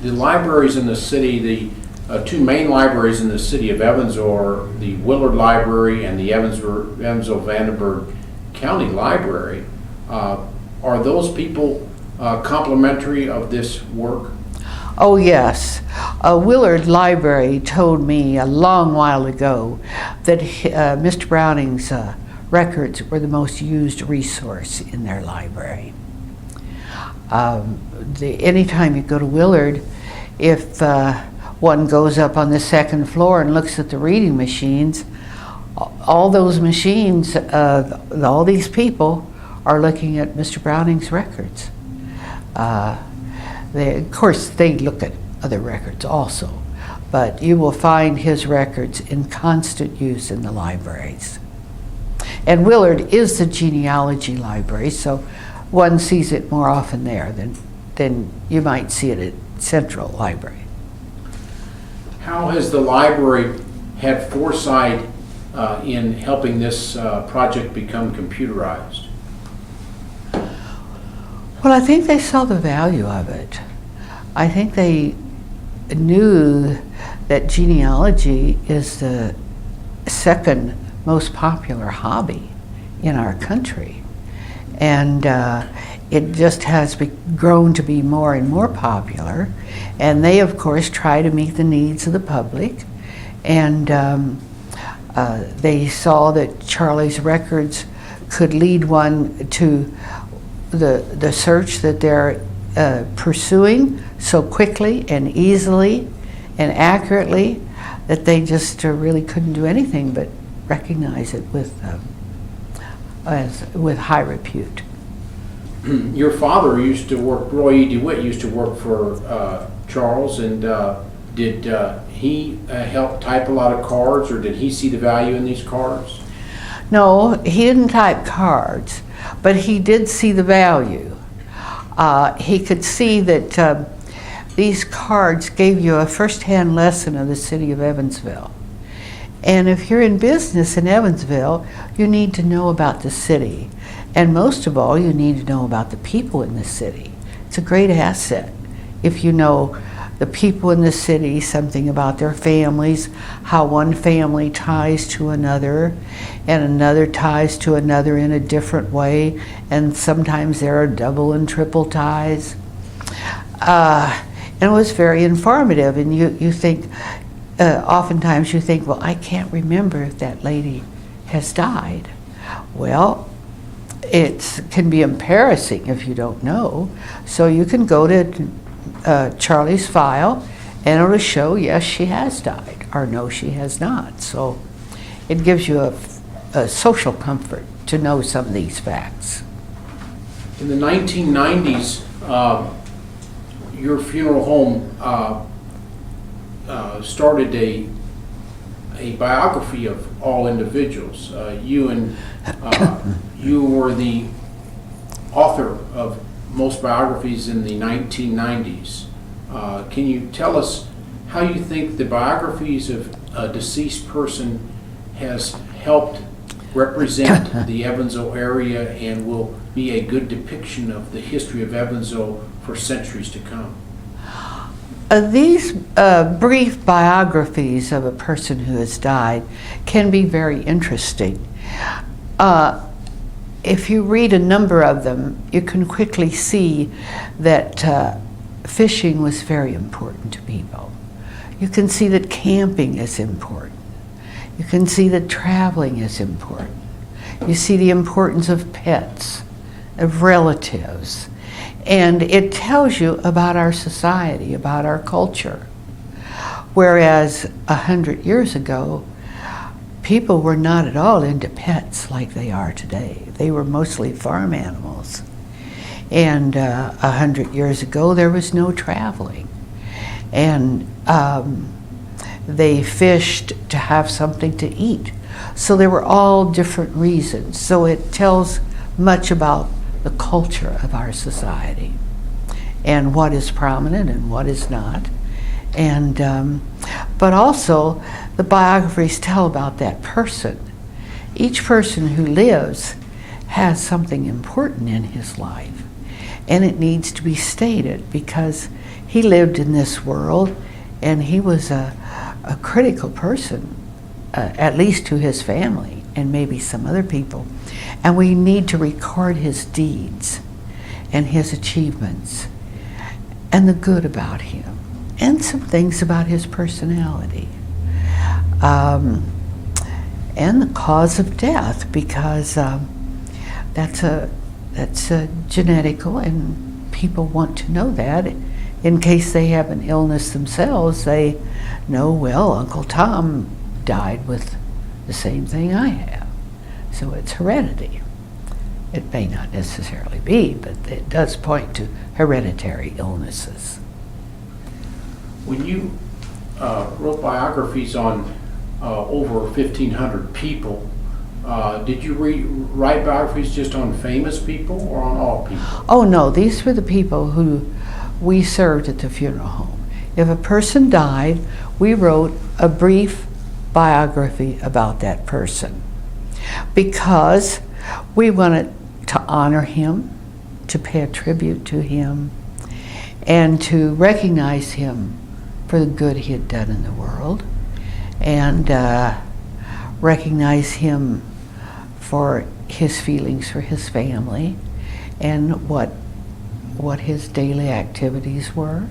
The libraries in the city, the two main libraries in the city of Evansville are the Willard Library and the Evansville-Vandenberg County Library. Are those people complimentary of this work? Oh yes. Willard Library told me a long while ago that Mr. Browning's records were the most used resource in their library. Anytime you go to Willard, if one goes up on the second floor and looks at the reading machines, all those machines, all these people are looking at Mr. Browning's records. Of course, they look at other records also, but you will find his records in constant use in the libraries. And Willard is the genealogy library, so one sees it more often there than you might see it at Central Library. How has the library had foresight in helping this project become computerized? Well, I think they saw the value of it. I think they knew that genealogy is the second most popular hobby in our country. And it just has grown to be more and more popular. And they, of course, try to meet the needs of the public. And they saw that Charlie's records could lead one to the search that they're pursuing so quickly and easily and accurately that they just really couldn't do anything but recognize it with high repute. Your father used to work, Roy E. DeWitt used to work for Charles, and did he help type a lot of cards, or did he see the value in these cards? No, he didn't type cards, but he did see the value. He could see that these cards gave you a first-hand lesson of the city of Evansville. And if you're in business in Evansville, you need to know about the city. And most of all, you need to know about the people in the city. It's a great asset if you know the people in the city, something about their families, how one family ties to another, and another ties to another in a different way, and sometimes there are double and triple ties. And it was very informative, and you think, oftentimes you think, well, I can't remember if that lady has died. Well, it can be embarrassing if you don't know. So you can go to Charlie's file and it'll show, yes, she has died, or no, she has not. So it gives you a social comfort to know some of these facts. In the 1990s, your funeral home started a biography of all individuals. You were the author of most biographies in the 1990s. Can you tell us how you think the biographies of a deceased person has helped represent the Evansville area and will be a good depiction of the history of Evansville for centuries to come? These brief biographies of a person who has died can be very interesting. If you read a number of them, you can quickly see that fishing was very important to people. You can see that camping is important. You can see that traveling is important. You see the importance of pets, of relatives. And it tells you about our society, about our culture. Whereas 100 years ago, people were not at all into pets like they are today. They were mostly farm animals. And 100 years ago, there was no traveling. And they fished to have something to eat. So there were all different reasons. So it tells much about the culture of our society and what is prominent and what is not. And but also the biographies tell about that person. Each person who lives has something important in his life, and it needs to be stated because he lived in this world and he was a critical person, at least to his family and maybe some other people. And we need to record his deeds and his achievements and the good about him and some things about his personality. And the cause of death, because that's genetical and people want to know that. In case they have an illness themselves, they know, well, Uncle Tom died with the same thing I have. So it's heredity. It may not necessarily be, but it does point to hereditary illnesses. When you wrote biographies on over 1,500 people, did you write biographies just on famous people or on all people? Oh no, these were the people who we served at the funeral home. If a person died, we wrote a brief biography about that person because we wanted to honor him, to pay a tribute to him, and to recognize him for the good he had done in the world, and recognize him for his feelings for his family and what his daily activities were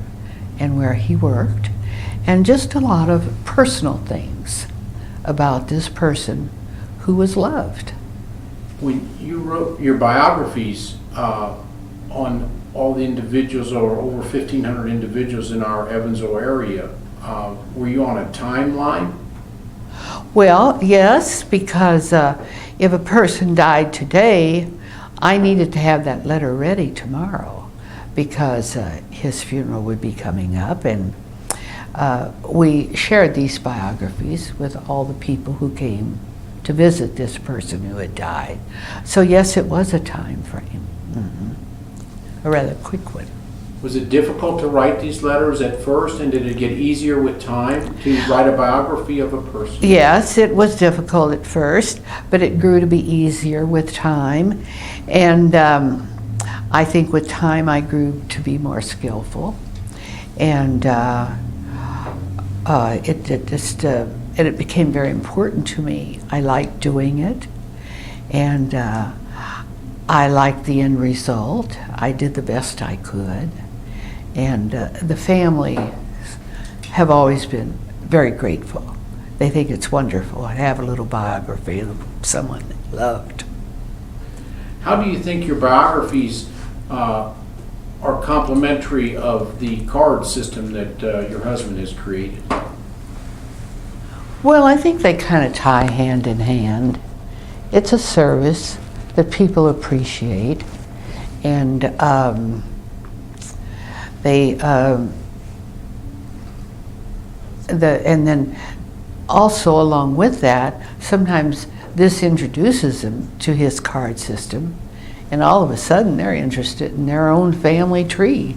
and where he worked, and just a lot of personal things about this person who was loved. When you wrote your biographies on all the individuals, or over 1,500 individuals in our Evansville area, were you on a timeline? Well, yes, because if a person died today, I needed to have that letter ready tomorrow because his funeral would be coming up, and we shared these biographies with all the people who came to visit this person who had died. So yes, it was a time frame, a rather quick one. Was it difficult to write these letters at first, and did it get easier with time to write a biography of a person? Yes, it was difficult at first, but it grew to be easier with time. And I think with time I grew to be more skillful. And it became very important to me. I liked doing it, and I liked the end result. I did the best I could. And the family have always been very grateful. They think it's wonderful to have a little biography of someone they loved. How do you think your biographies are complementary of the card system that your husband has created? Well, I think they kind of tie hand in hand. It's a service that people appreciate, And they and then also along with that, sometimes this introduces them to his card system, and all of a sudden they're interested in their own family tree,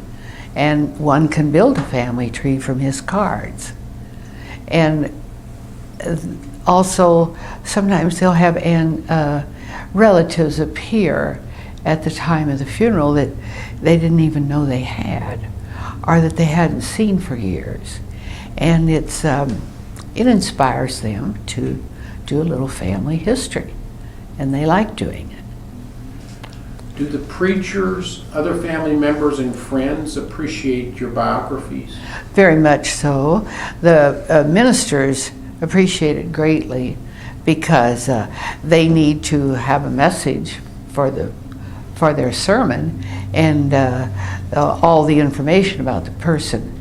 and one can build a family tree from his cards. And also sometimes they'll have relatives appear at the time of the funeral that they didn't even know they had, or that they hadn't seen for years. And it inspires them to do a little family history, and they like doing it. Do the preachers, other family members, and friends appreciate your biographies? Very much so. The ministers appreciate it greatly because they need to have a message for their sermon, and all the information about the person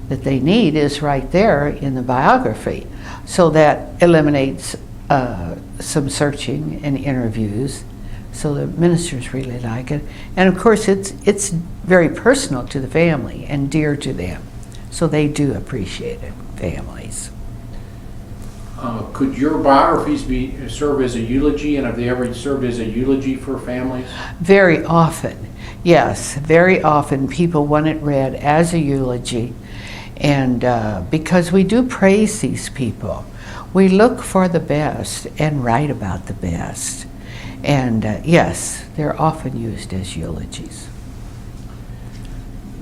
that they need is right there in the biography. So that eliminates some searching and interviews. So the ministers really like it. And of course it's very personal to the family and dear to them. So they do appreciate it, families. Could your biographies serve as a eulogy, and have they ever served as a eulogy for families? Very often, yes. Very often people want it read as a eulogy. And because we do praise these people, we look for the best and write about the best. And yes, they're often used as eulogies.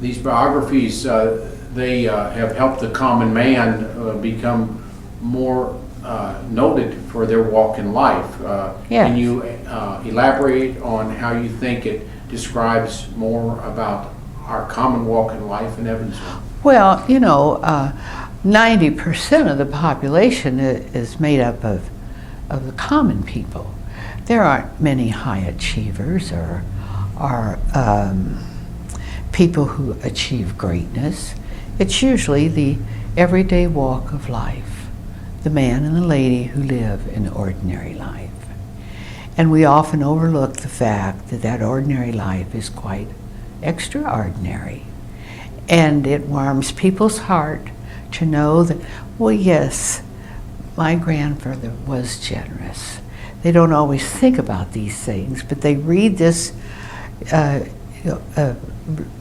These biographies, they have helped the common man become more noted for their walk in life. Yes. Can you elaborate on how you think it describes more about our common walk in life in Evansville? Well, 90% of the population is made up of the common people. There aren't many high achievers or people who achieve greatness. It's usually the everyday walk of life, the man and the lady who live an ordinary life. And we often overlook the fact that that ordinary life is quite extraordinary. And it warms people's heart to know that, well, yes, my grandfather was generous. They don't always think about these things, but they read this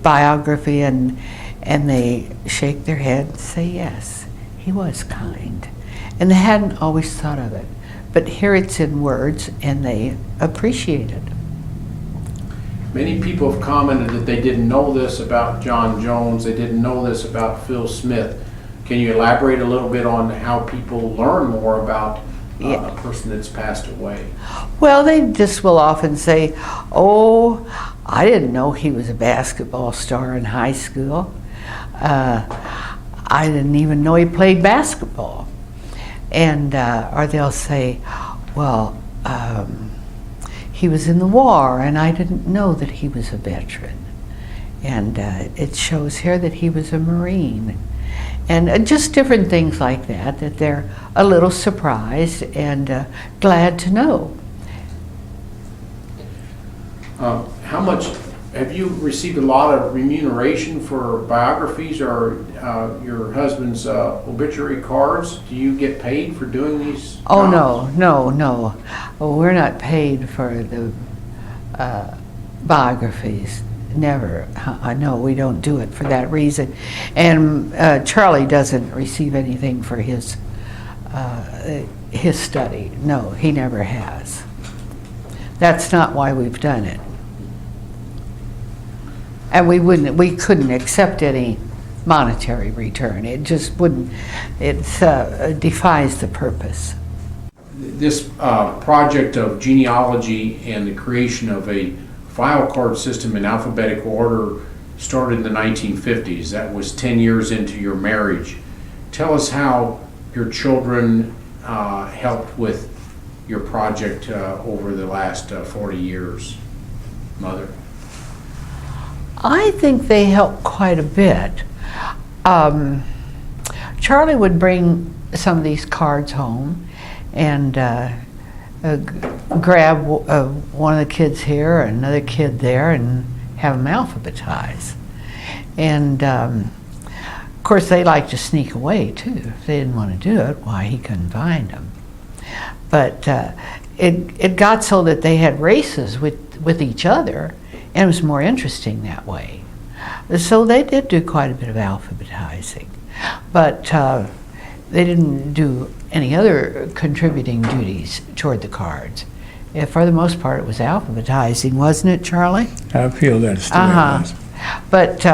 biography and they shake their head and say, yes, he was kind. And they hadn't always thought of it. But here it's in words, and they appreciate it. Many people have commented that they didn't know this about John Jones, they didn't know this about Phil Smith. Can you elaborate a little bit on how people learn more about a person that's passed away? Well, they just will often say, oh, I didn't know he was a basketball star in high school. I didn't even know he played basketball. And or they'll say, well, he was in the war, and I didn't know that he was a veteran. And it shows here that he was a Marine. And just different things like that, that they're a little surprised and glad to know. How much, have you received a lot of remuneration for biographies or your husband's obituary cards? Do you get paid for doing these jobs? Oh, no. Well, we're not paid for the biographies. Never. No, we don't do it for that reason. And Charlie doesn't receive anything for his study. No, he never has. That's not why we've done it. And we couldn't accept any monetary return. It just wouldn't, it defies the purpose. This project of genealogy and the creation of a file card system in alphabetical order started in the 1950s. That was 10 years into your marriage. Tell us how your children helped with your project over the last 40 years, Mother. I think they helped quite a bit. Charlie would bring some of these cards home and grab one of the kids here, another kid there, and have them alphabetized. And of course, they like to sneak away too. If they didn't want to do it, why, he couldn't find them. But it got so that they had races with each other, and it was more interesting that way. So they did do quite a bit of alphabetizing, but they didn't do any other contributing duties toward the cards. Yeah, for the most part, it was alphabetizing, wasn't it, Charlie? I feel that's the way it was. But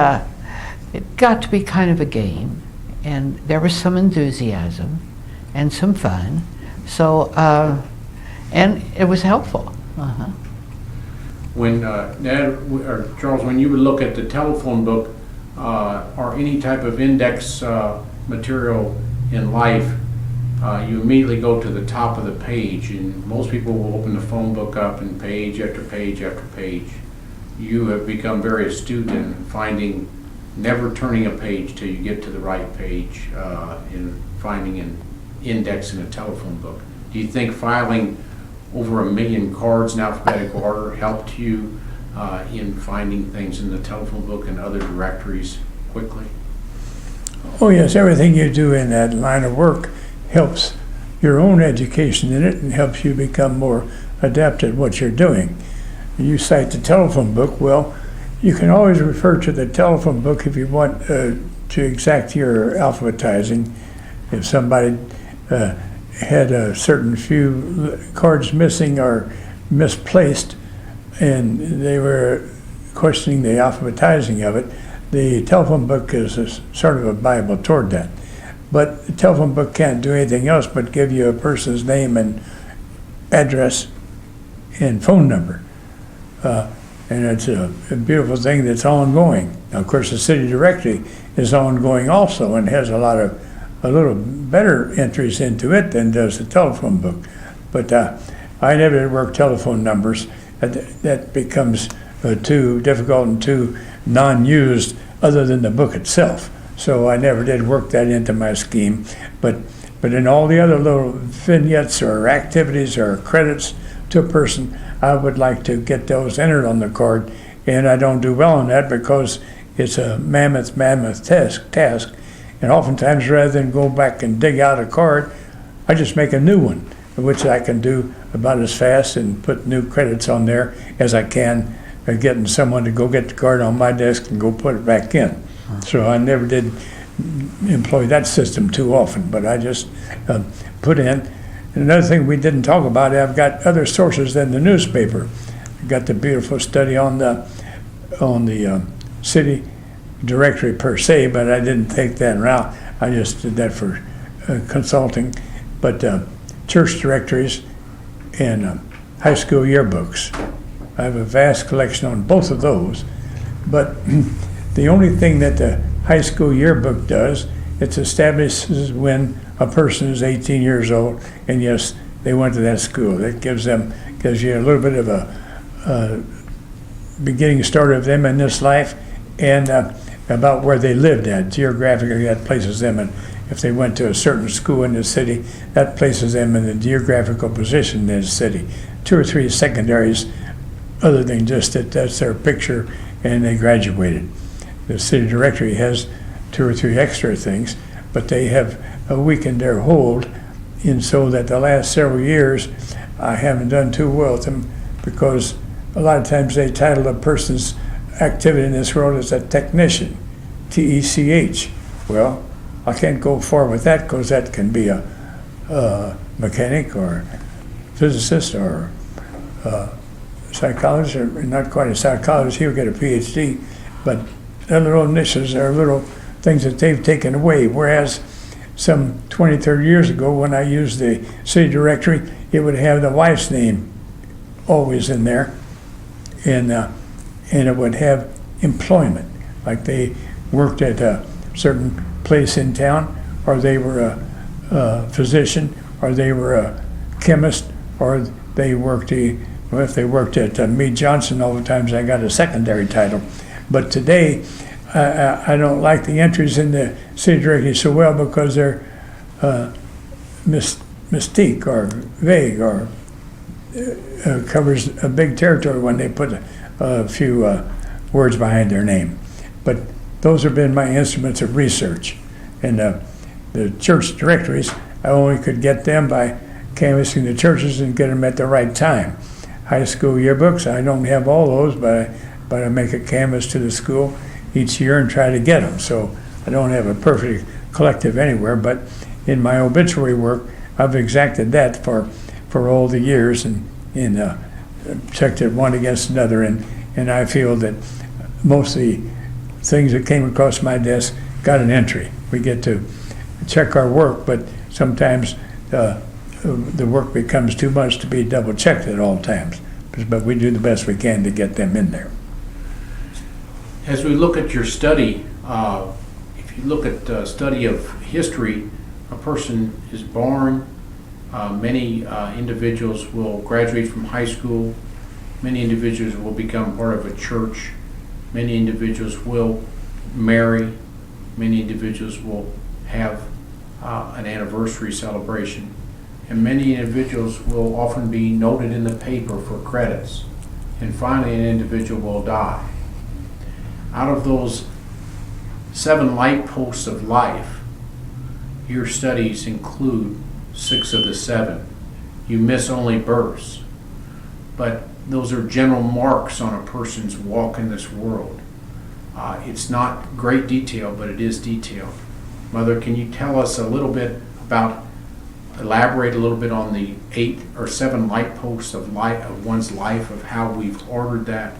it got to be kind of a game, and there was some enthusiasm and some fun. So, and it was helpful. When Dad or Charles, when you would look at the telephone book or any type of index material in life, you immediately go to the top of the page, and most people will open the phone book up and page after page after page. You have become very astute in finding, never turning a page till you get to the right page in finding an index in a telephone book. Do you think filing over 1 million cards in alphabetical order helped you in finding things in the telephone book and other directories quickly? Oh yes, everything you do in that line of work helps your own education in it and helps you become more adept at what you're doing. You cite the telephone book. Well, you can always refer to the telephone book if you want to exact your alphabetizing. If somebody had a certain few cards missing or misplaced and they were questioning the alphabetizing of it, the telephone book is sort of a Bible toward that. But the telephone book can't do anything else but give you a person's name and address and phone number. And it's a beautiful thing that's ongoing. Now, of course, the city directory is ongoing also and has a little better entries into it than does the telephone book. But I never did work telephone numbers. That becomes too difficult and too non-used other than the book itself. So I never did work that into my scheme. But in all the other little vignettes or activities or credits to a person, I would like to get those entered on the card. And I don't do well on that because it's a mammoth task. And oftentimes, rather than go back and dig out a card, I just make a new one, which I can do about as fast and put new credits on there as I can, getting someone to go get the card on my desk and go put it back in. So I never did employ that system too often, but I just put in. And another thing we didn't talk about, I've got other sources than the newspaper. I've got the beautiful study on the city directory per se, but I didn't take that route. I just did that for consulting. But church directories and high school yearbooks. I have a vast collection on both of those. But the only thing that the high school yearbook does, it establishes when a person is 18 years old, and yes, they went to that school. That gives you a little bit of a beginning start of them in this life, and about where they lived at. Geographically, that places them in. If they went to a certain school in the city, that places them in the geographical position in the city. 2 or 3 secondaries, other than just that that's their picture and they graduated. The city directory has 2 or 3 extra things, but they have weakened their hold in so that the last several years I haven't done too well with them because a lot of times they title a person's activity in this world as a technician, T-E-C-H. Well, I can't go far with that because that can be a mechanic or physicist or psychologist, or not quite a psychologist, he'll get a PhD, but other little niches are little things that they've taken away, whereas some 20, 30 years ago when I used the city directory, it would have the wife's name always in there, and it would have employment, like they worked at a certain place in town, or they were a physician, or they were a chemist, or they worked if they worked at Mead Johnson all the times, I got a secondary title. But today, I don't like the entries in the city directory so well because they're mystique or vague or covers a big territory when they put a few words behind their name. But those have been my instruments of research. And the church directories, I only could get them by canvassing the churches and get them at the right time. High school yearbooks, I don't have all those, but I make a canvass to the school each year and try to get them. So I don't have a perfect collective anywhere, but in my obituary work, I've exacted that for all the years and checked it one against another, and I feel that most of the things that came across my desk got an entry. We get to check our work, but sometimes the work becomes too much to be double checked at all times. But we do the best we can to get them in there. As we look at your study, if you look at study of history, a person is born, many individuals will graduate from high school, many individuals will become part of a church, many individuals will marry, many individuals will have an anniversary celebration, and many individuals will often be noted in the paper for credits, and finally an individual will die. Out of those 7 light posts of life, your studies include 6 of the 7. You miss only births, but those are general marks on a person's walk in this world. It's not great detail, but it is detailed. Mother, can you tell us a little bit about, elaborate a little bit on the 8 or 7 light posts of one's life, of how we've ordered that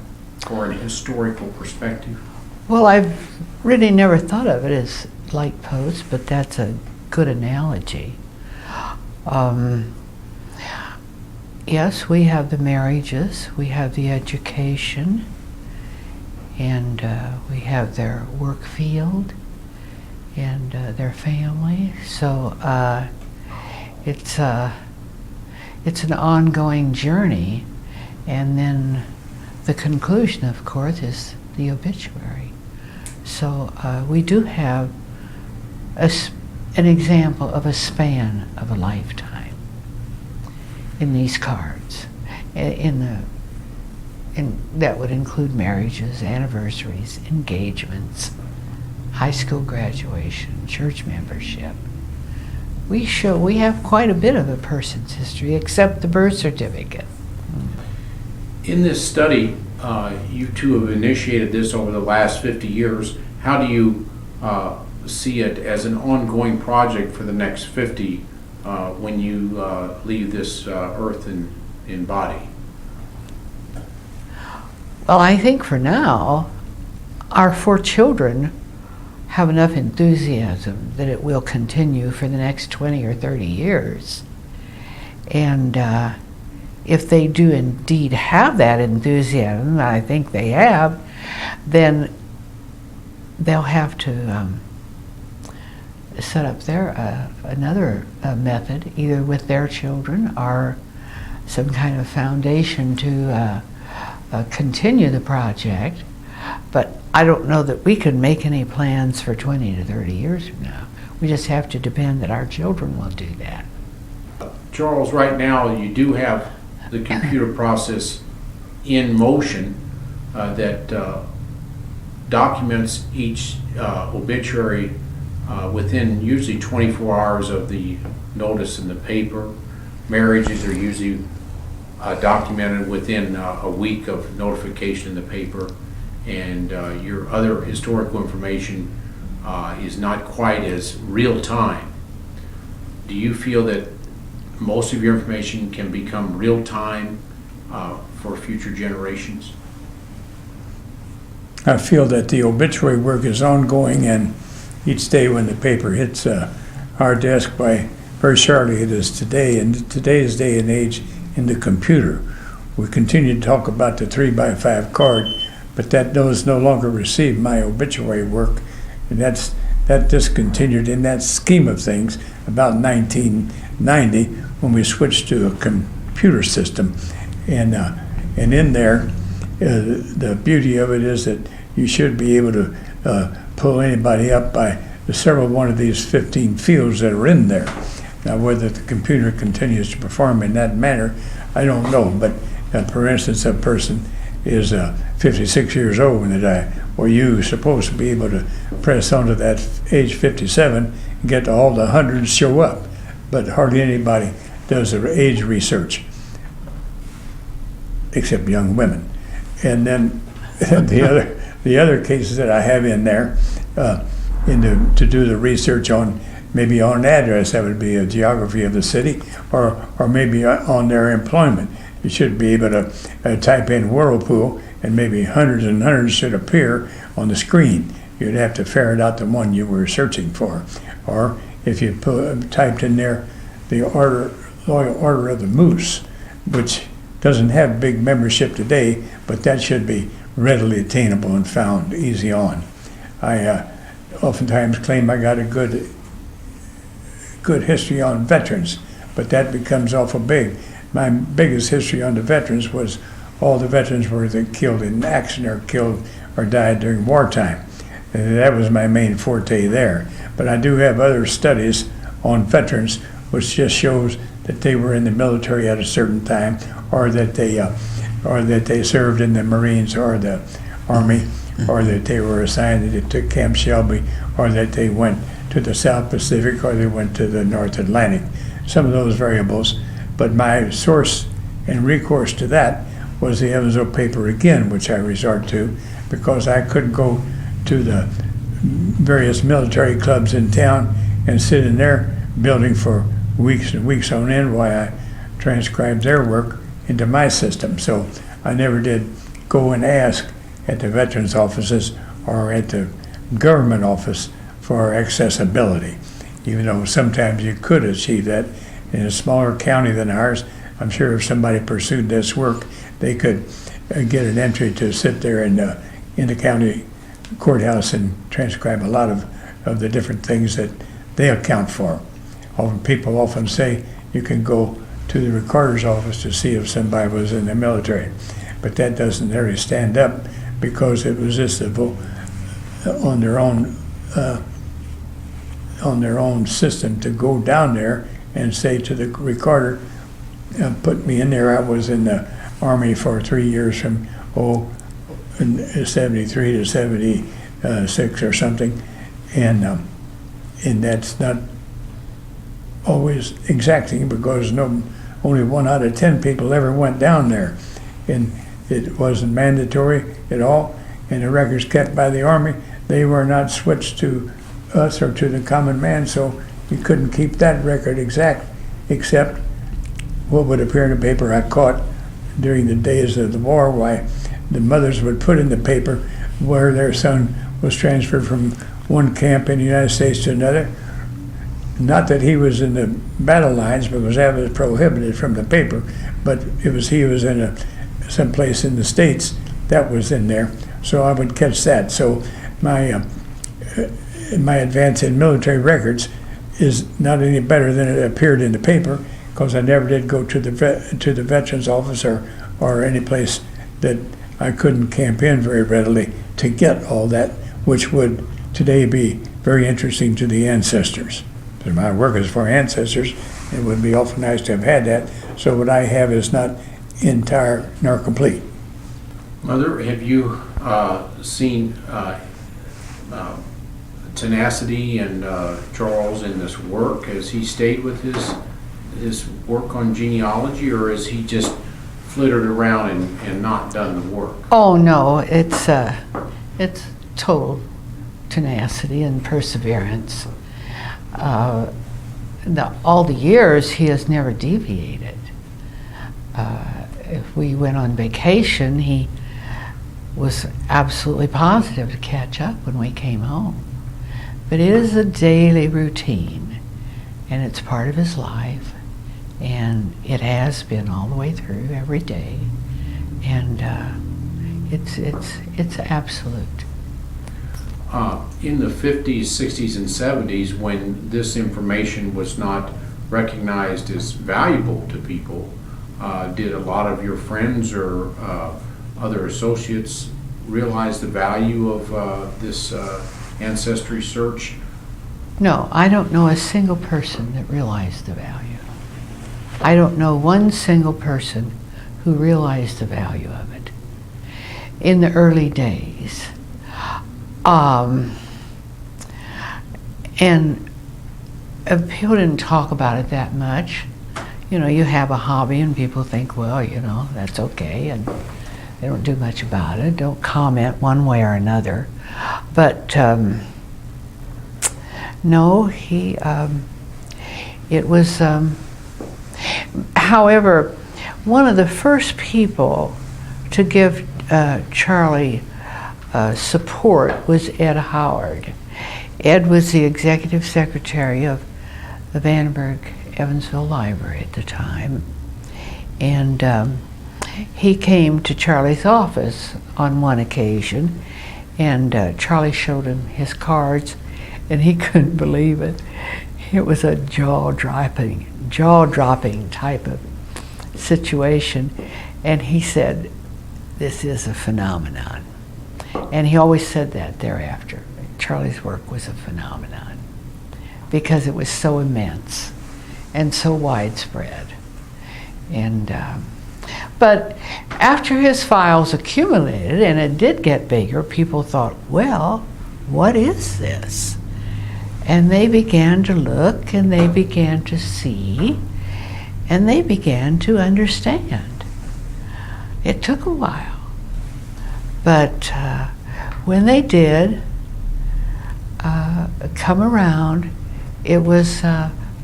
for an historical perspective? Well, I've really never thought of it as light posts, but that's a good analogy. Yes, we have the marriages, we have the education, and we have their work field and their family. So it's an ongoing journey, and then the conclusion, of course, is the obituary. So we do have an example of a span of a lifetime in these cards. That would include marriages, anniversaries, engagements, high school graduation, church membership. We have quite a bit of a person's history, except the birth certificate. In this study, you two have initiated this over the last 50 years. How do you see it as an ongoing project for the next 50 when you leave this earth in body? Well, I think for now, our 4 children have enough enthusiasm that it will continue for the next 20 or 30 years. And if they do indeed have that enthusiasm, and I think they have, then they'll have to set up another method, either with their children or some kind of foundation to continue the project. But I don't know that we could make any plans for 20 to 30 years from now. We just have to depend that our children will do that. Charles, right now you do have the computer process in motion that documents each obituary within usually 24 hours of the notice in the paper. Marriages are usually documented within a week of notification in the paper, and your other historical information is not quite as real time. Do you feel that most of your information can become real time for future generations? I feel that the obituary work is ongoing, and each day when the paper hits our desk, by very shortly it is today, and today's day and age in the computer. We continue to talk about the 3x5 card, but that does no longer receive my obituary work, and that discontinued in that scheme of things about 1990 when we switched to a computer system. And in there, the beauty of it is that you should be able to pull anybody up by several one of these 15 fields that are in there. Now, whether the computer continues to perform in that manner, I don't know. But for instance, a person is 56 years old when they die. Well, you're supposed to be able to press on to that age 57 and get to all the hundreds show up, but hardly anybody does the age research, except young women. And then the other cases that I have in there, to do the research on, maybe on an address, that would be a geography of the city, or maybe on their employment. You should be able to type in Whirlpool, and maybe hundreds and hundreds should appear on the screen. You'd have to ferret out the one you were searching for. Or if you typed in there the Royal Order of the Moose, which doesn't have big membership today, but that should be readily attainable and found easy on. I oftentimes claim I got a good history on veterans, but that becomes awful big. My biggest history on the veterans was all the veterans were killed in action or killed or died during wartime. And that was my main forte there. But I do have other studies on veterans, which just shows that they were in the military at a certain time, or that they served in the Marines or the Army, or that they were assigned to Camp Shelby, or that they went to the South Pacific, or they went to the North Atlantic. Some of those variables. But my source and recourse to that was the Evansville paper again, which I resort to, because I couldn't go to the various military clubs in town and sit in their building for weeks and weeks on end while I transcribed their work into my system. So I never did go and ask at the veterans offices or at the government office for accessibility, even though sometimes you could achieve that. In a smaller county than ours, I'm sure if somebody pursued this work, they could get an entry to sit there in the county courthouse and transcribe a lot of the different things that they account for. People often say you can go to the recorder's office to see if somebody was in the military, but that doesn't really stand up, because it was just on their own system to go down there and say to the recorder, put me in there. I was in the Army for 3 years from 73 to 76 or something, and that's not always exacting, because only 1 out of 10 people ever went down there, and it wasn't mandatory at all. And the records kept by the Army, they were not switched to us or to the common man, so you couldn't keep that record exact, except what would appear in the paper I caught during the days of the war. Why, the mothers would put in the paper where their son was transferred from one camp in the United States to another. Not that he was in the battle lines, because that was prohibited from the paper, but he was in someplace in the States that was in there, so I would catch that. So my advance in military records is not any better than it appeared in the paper, because I never did go to the veterans office or any place that I couldn't camp in very readily to get all that, which would today be very interesting to the ancestors. So my work is for ancestors. It would be awful nice to have had that. So what I have is not entire nor complete. Mother, have you seen tenacity and Charles in this work? Has he stayed with his work on genealogy, or has he just flittered around and not done the work? Oh no, it's total tenacity and perseverance. All the years he has never deviated. If we went on vacation, he was absolutely positive to catch up when we came home. But it is a daily routine, and it's part of his life, and it has been all the way through every day, and it's absolute. In the 50s, 60s, and 70s, when this information was not recognized as valuable to people, did a lot of your friends or other associates realize the value of this ancestry search? No, I don't know a single person that realized the value. I don't know one single person who realized the value of it. in the early days. And people didn't talk about it that much. You know, you have a hobby and people think, well, you know, that's okay, and they don't do much about it, don't comment one way or another. But no, it was, however, one of the first people to give Charlie support was Ed Howard. Ed was the executive secretary of the Vandenberg Evansville Library at the time, and he came to Charlie's office on one occasion, and Charlie showed him his cards, and he couldn't believe it. It was a jaw-dropping type of situation, and he said, "This is a phenomenon," and he always said that thereafter. Charlie's work was a phenomenon because it was so immense and so widespread. And but after his files accumulated, and it did get bigger, people thought, well, what is this? And they began to look, and they began to see, and they began to understand. It took a while, but when they did come around, it was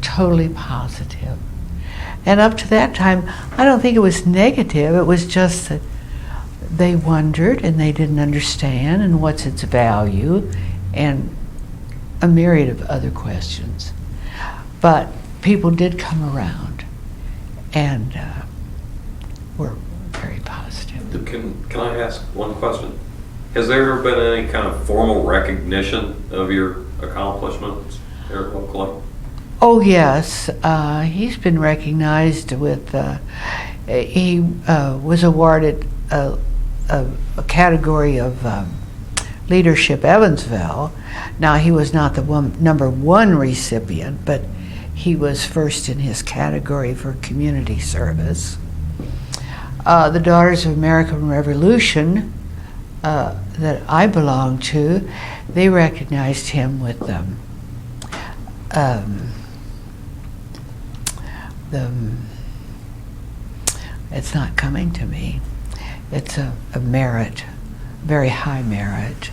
totally positive. And up to that time, I don't think it was negative. It was just that they wondered and they didn't understand, and what's its value, and a myriad of other questions. But people did come around and were very positive. Can I ask one question? Has there ever been any kind of formal recognition of your accomplishments here locally? Oh yes, he's been recognized with, he was awarded a category of Leadership Evansville. Now, he was not the number one recipient, but he was first in his category for community service. The Daughters of American Revolution that I belong to, they recognized him with it's not coming to me. It's a merit, very high merit.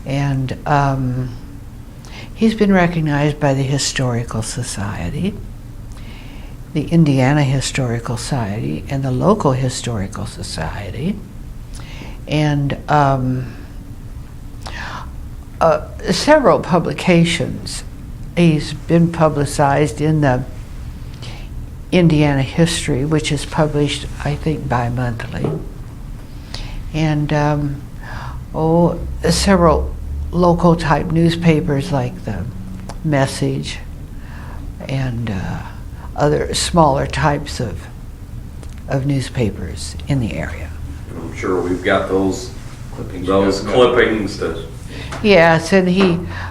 And he's been recognized by the Historical Society, the Indiana Historical Society, and the local Historical Society. And several publications. He's been publicized in the Indiana History, which is published, I think, bi-monthly. And several local type newspapers like the Message and other smaller types of newspapers in the area. I'm sure we've got those clippings to... Yes, and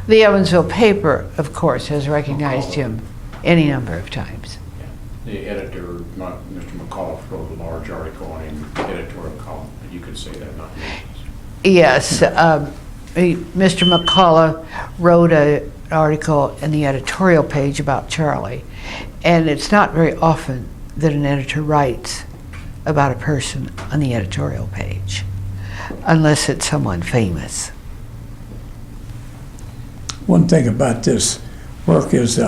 the Evansville paper, of course, has recognized him any number of times. The editor, Mr. McAuliffe, wrote a large article on him, editorial column, but you could say that, not me. Yes, Mr. McCullough wrote an article in the editorial page about Charlie, and it's not very often that an editor writes about a person on the editorial page, unless it's someone famous. One thing about this work is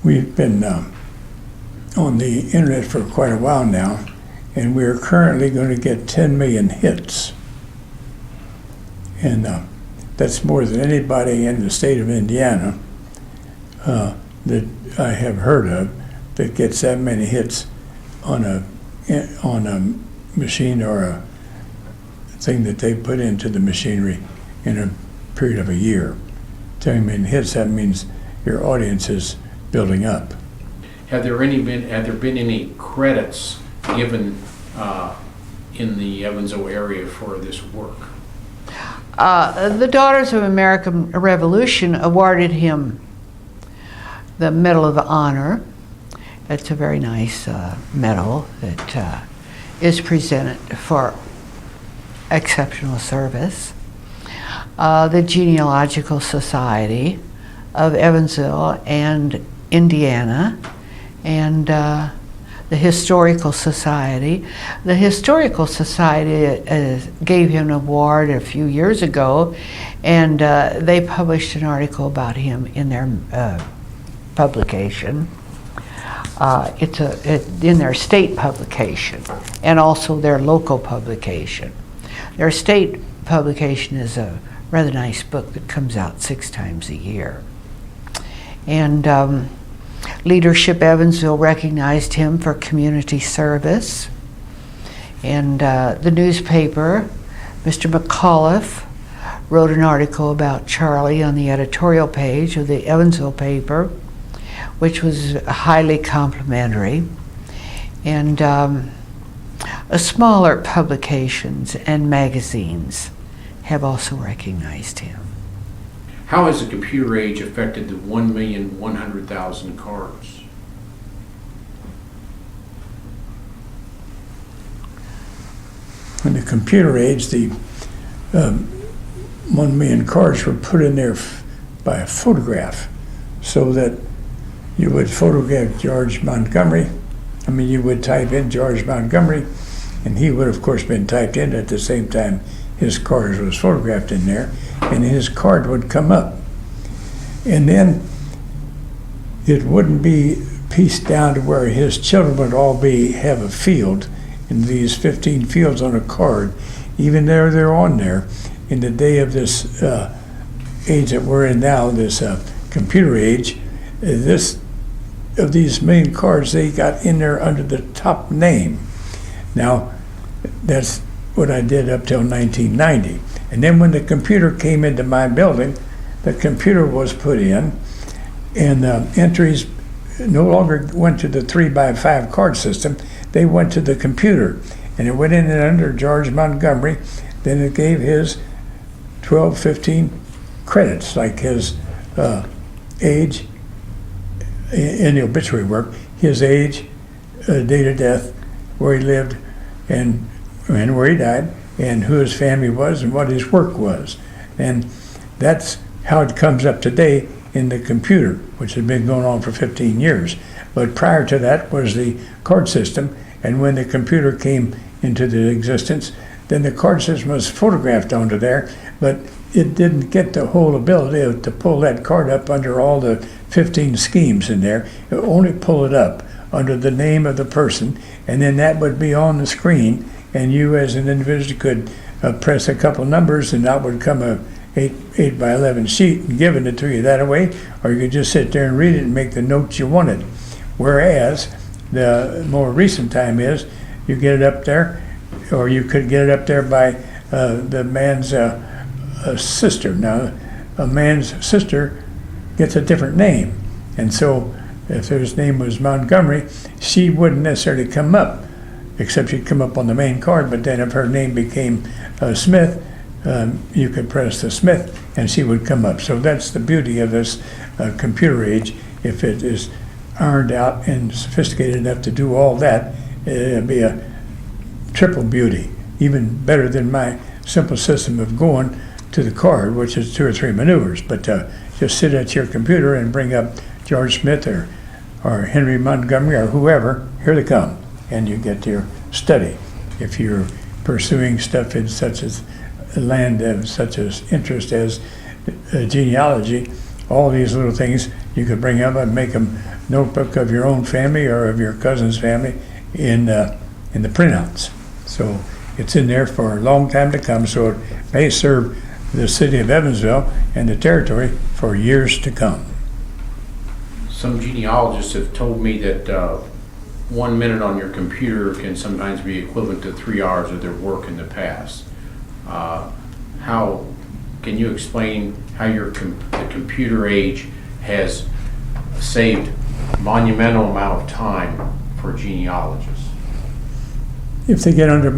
we've been on the internet for quite a while now, and we're currently going to get 10 million hits. And that's more than anybody in the state of Indiana that I have heard of that gets that many hits on a machine or a thing that they put into the machinery in a period of a year. 10 million hits, that means your audience is building up. Have there been any credits given in the Evansville area for this work? The Daughters of American Revolution awarded him the Medal of Honor. It's a very nice medal that is presented for exceptional service. The Genealogical Society of Evansville and Indiana, and the Historical Society. The Historical Society gave him an award a few years ago, and they published an article about him in their publication. It's in their state publication and also their local publication. Their state publication is a rather nice book that comes out 6 times a year. And Leadership Evansville recognized him for community service. And the newspaper, Mr. McAuliffe, wrote an article about Charlie on the editorial page of the Evansville paper, which was highly complimentary. And smaller publications and magazines have also recognized him. How has the computer age affected the 1,100,000 cards? In the computer age, the 1 million cards were put in there by a photograph, so that you would photograph George Montgomery. You would type in George Montgomery, and he would, of course, been typed in at the same time his card was photographed in there, and his card would come up. And then it wouldn't be pieced down to where his children would all have a field, in these 15 fields on a card, even though they're on there. In the day of this age that we're in now, this computer age, of these million cards, they got in there under the top name. Now, that's what I did up till 1990. And then when the computer came into my building, the computer was put in, and entries no longer went to the 3x5 card system. They went to the computer, and it went in under George Montgomery. Then it gave his 12, 15 credits, like his age in the obituary work, his age, date of death, where he lived, and where he died, and who his family was, and what his work was. And that's how it comes up today in the computer, which has been going on for 15 years. But prior to that was the card system, and when the computer came into the existence, then the card system was photographed onto there, but it didn't get the whole ability to pull that card up under all the 15 schemes in there. It would only pull it up under the name of the person, and then that would be on the screen, and you as an individual could press a couple numbers, and that would come a 8 by 11 sheet and giving it to you that way, or you could just sit there and read it and make the notes you wanted. Whereas the more recent time is, you get it up there, or you could get it up there by the man's sister. Now, a man's sister gets a different name, and so if his name was Montgomery, she wouldn't necessarily come up, except she'd come up on the main card. But then if her name became Smith, you could press the Smith and she would come up. So that's the beauty of this computer age. If it is ironed out and sophisticated enough to do all that, it'd be a triple beauty, even better than my simple system of going to the card, which is 2 or 3 maneuvers. But just sit at your computer and bring up George Smith or Henry Montgomery or whoever, here they come, and you get your study. If you're pursuing stuff in such as land of such as interest as genealogy, all these little things you could bring up and make them notebook of your own family or of your cousin's family in the printouts. So it's in there for a long time to come, so it may serve the city of Evansville and the territory for years to come. Some genealogists have told me that 1 minute on your computer can sometimes be equivalent to 3 hours of their work in the past. How can you explain how the computer age has saved monumental amount of time for genealogists? If they get into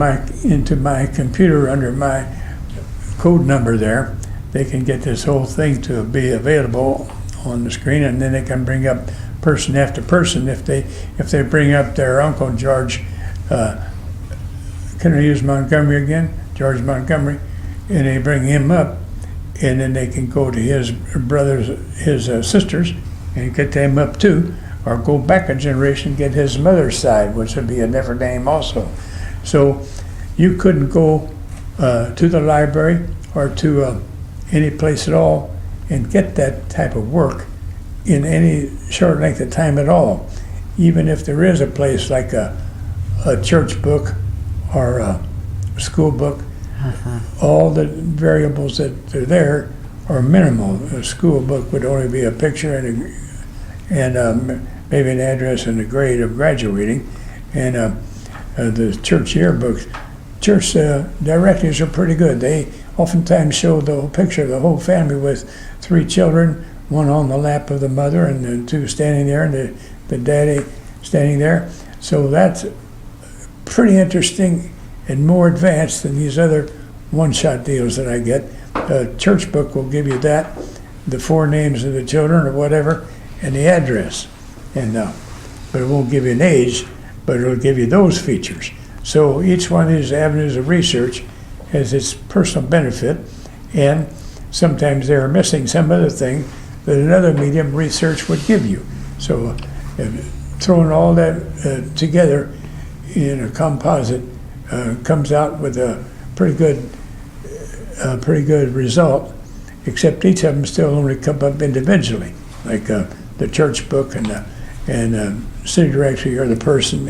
my computer under my code number there, they can get this whole thing to be available on the screen, and then they can bring up person after person. If they bring up their Uncle George, can I use Montgomery again? George Montgomery, and they bring him up, and then they can go to his brothers, his sisters, and get them up too, or go back a generation and get his mother's side, which would be a different name also. So you couldn't go to the library or to any place at all and get that type of work in any short length of time at all. Even if there is a place like a church book or a school book, all the variables that are there are minimal. A school book would only be a picture and maybe an address and a grade of graduating. And the church yearbooks, church directories are pretty good. They oftentimes show the whole picture of the whole family with 3 children, one on the lap of the mother and the 2 standing there, and the daddy standing there. So that's pretty interesting and more advanced than these other one-shot deals that I get. A church book will give you that, the 4 names of the children or whatever, and the address. And but it won't give you an age, but it'll give you those features. So each one of these avenues of research has its personal benefit, and sometimes they're missing some other thing that another medium research would give you. So throwing all that together in a composite comes out with a pretty good result, except each of them still only come up individually, like the church book and the city directory or the person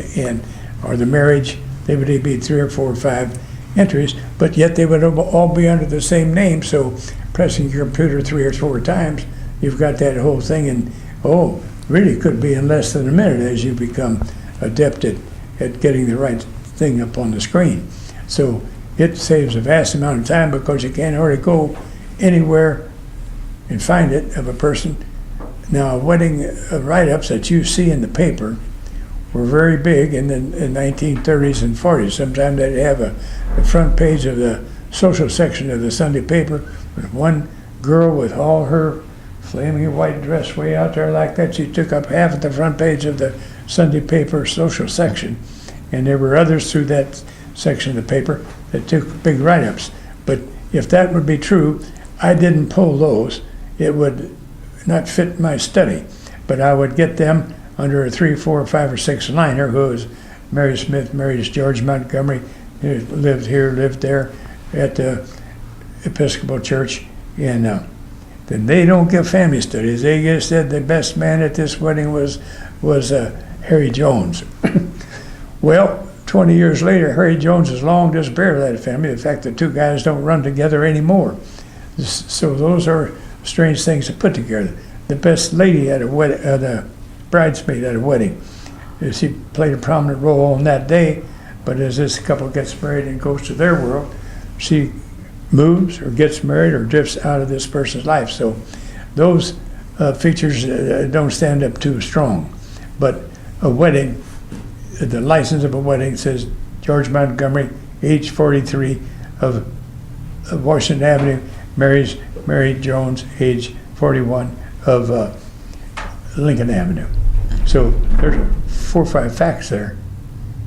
or the marriage. They would be 3 or 4 or 5 entries, but yet they would all be under the same name. So pressing your computer 3 or 4 times, you've got that whole thing, and really could be in less than a minute as you become adept at getting the right thing up on the screen. So it saves a vast amount of time because you can't already go anywhere and find it of a person. Now, wedding write-ups that you see in the paper were very big in the 1930s and 40s. Sometimes they'd have the front page of the social section of the Sunday paper with one girl with all her flaming white dress way out there like that. She took up half of the front page of the Sunday paper social section. And there were others through that section of the paper that took big write-ups. But if that would be true, I didn't pull those. It would not fit my study. But I would get them under a 3, 4, 5, or 6 liner who was Mary Smith, married George Montgomery, who lived here, lived there at the Episcopal Church. And then they don't give family studies. They just said the best man at this wedding was Harry Jones. Well, 20 years later, Harry Jones has long disappeared out of that family. In fact, the 2 guys don't run together anymore. So those are strange things to put together. The best lady at a wedding, the bridesmaid at a wedding, she played a prominent role on that day, but as this couple gets married and goes to their world, she moves or gets married or drifts out of this person's life. So those features don't stand up too strong. But a wedding, the license of a wedding says George Montgomery, age 43, of Washington Avenue, marries Mary Jones, age 41, of Lincoln Avenue. So there's 4 or 5 facts there,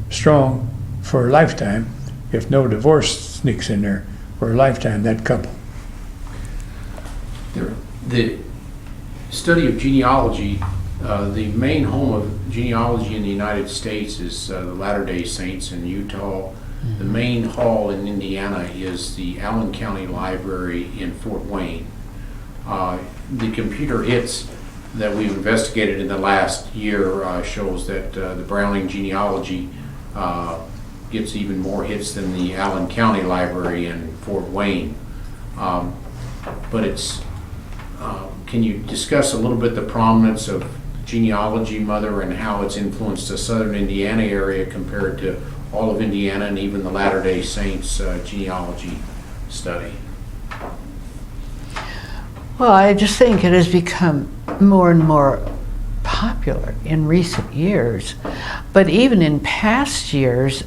strong for a lifetime, if no divorce sneaks in there, for a lifetime, that couple. The study of genealogy, the main home of genealogy in the United States is the Latter-day Saints in Utah. The main hall in Indiana is the Allen County Library in Fort Wayne. The computer hits that we've investigated in the last year shows that the Browning genealogy gets even more hits than the Allen County Library in Fort Wayne. But it's, can you discuss a little bit the prominence of genealogy, Mother, and how it's influenced the southern Indiana area compared to all of Indiana and even the Latter-day Saints genealogy study? Well, I just think it has become more and more popular in recent years. But even in past years,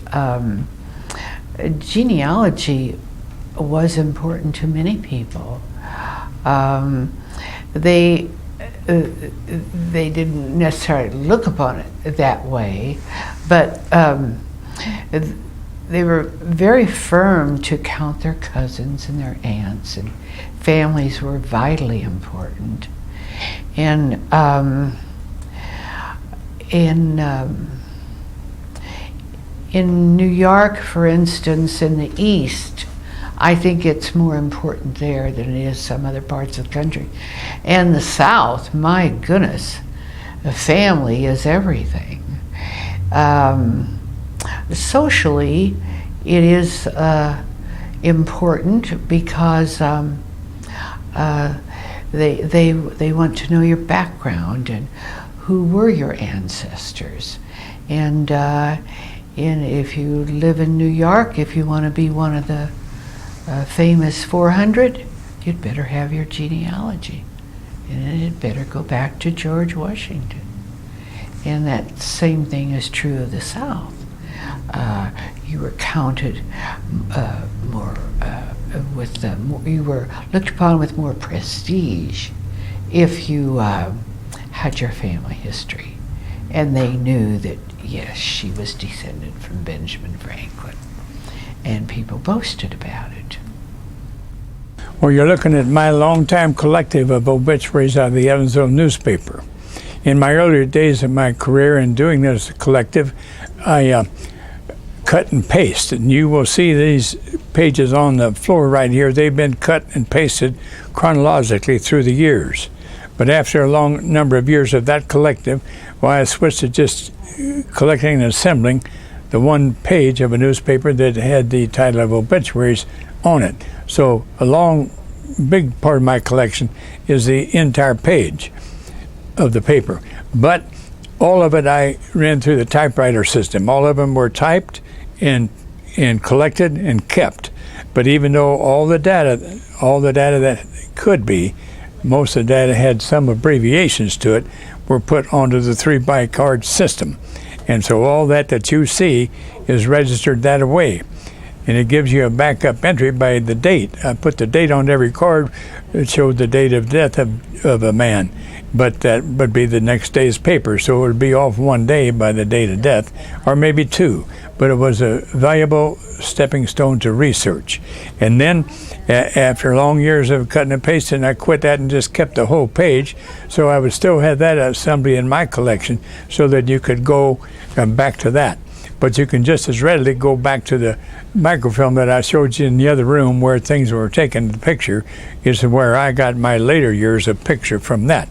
genealogy was important to many people. They didn't necessarily look upon it that way, but they were very firm to count their cousins and their aunts, and families were vitally important. And in New York, for instance, in the East, I think it's more important there than it is some other parts of the country. And the South, my goodness, a family is everything. Socially, it is important because they want to know your background and who were your ancestors. And if you live in New York, if you want to be one of the famous 400, you'd better have your genealogy. And it better go back to George Washington. And that same thing is true of the South. You were counted you were looked upon with more prestige if you had your family history. And they knew that, yes, she was descended from Benjamin Franklin. And people boasted about it. Well, you're looking at my longtime collective of obituaries out of the Evansville newspaper. In my earlier days of my career in doing this collective, I cut and paste, and you will see these pages on the floor right here. They've been cut and pasted chronologically through the years. But after a long number of years of that collective, I switched to just collecting and assembling the one page of a newspaper that had the title of obituaries on it. So a big part of my collection is the entire page of the paper. But all of it I ran through the typewriter system. All of them were typed and collected and kept. But even though all the data that could be, most of the data had some abbreviations to it, were put onto the 3-by-card system. And so all that you see is registered that way. And it gives you a backup entry by the date. I put the date on every card. It showed the date of death of a man. But that would be the next day's paper. So it would be off one day by the date of death, or maybe two. But it was a valuable stepping stone to research. And then after long years of cutting and pasting, I quit that and just kept the whole page. So I would still have that assembly in my collection so that you could go back to that. But you can just as readily go back to the microfilm that I showed you in the other room where things were taken, the picture is where I got my later years of picture from that.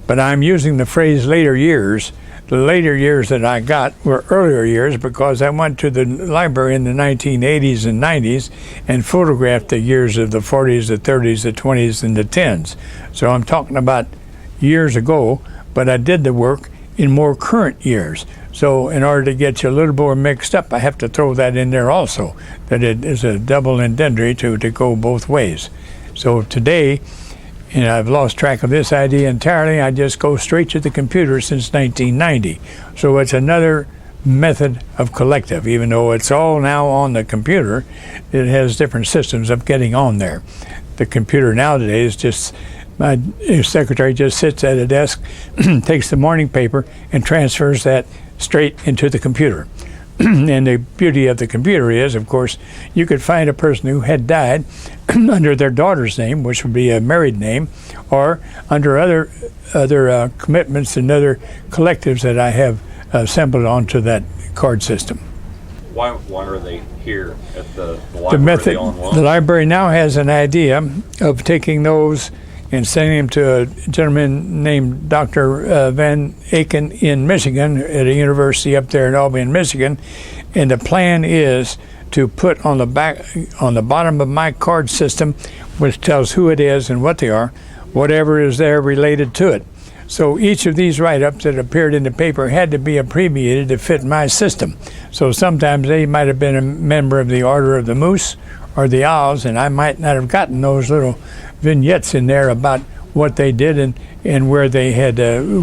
But I'm using the phrase later years. The later years that I got were earlier years because I went to the library in the 1980s and 90s and photographed the years of the 40s, the 30s, the 20s, and the 10s. So I'm talking about years ago, but I did the work in more current years. So in order to get you a little more mixed up, I have to throw that in there also, that it is a double indentry to go both ways. So today, and I've lost track of this idea entirely, I just go straight to the computer since 1990. So it's another method of collective. Even though it's all now on the computer, it has different systems of getting on there. The computer nowadays just, my secretary just sits at a desk, takes the morning paper, and transfers that straight into the computer. And the beauty of the computer is, of course, you could find a person who had died under their daughter's name, which would be a married name, or under other commitments and other collectives that I have assembled onto that card system. Why are they here at the library? The method, the library now has an idea of taking those and sending them to a gentleman named Dr. Van Aken in Michigan, at a university up there in Albany, Michigan. And the plan is to put on the bottom of my card system, which tells who it is and what they are, whatever is there related to it. So each of these write-ups that appeared in the paper had to be abbreviated to fit my system. So sometimes they might have been a member of the Order of the Moose or the Owls, and I might not have gotten those little vignettes in there about what they did and where they had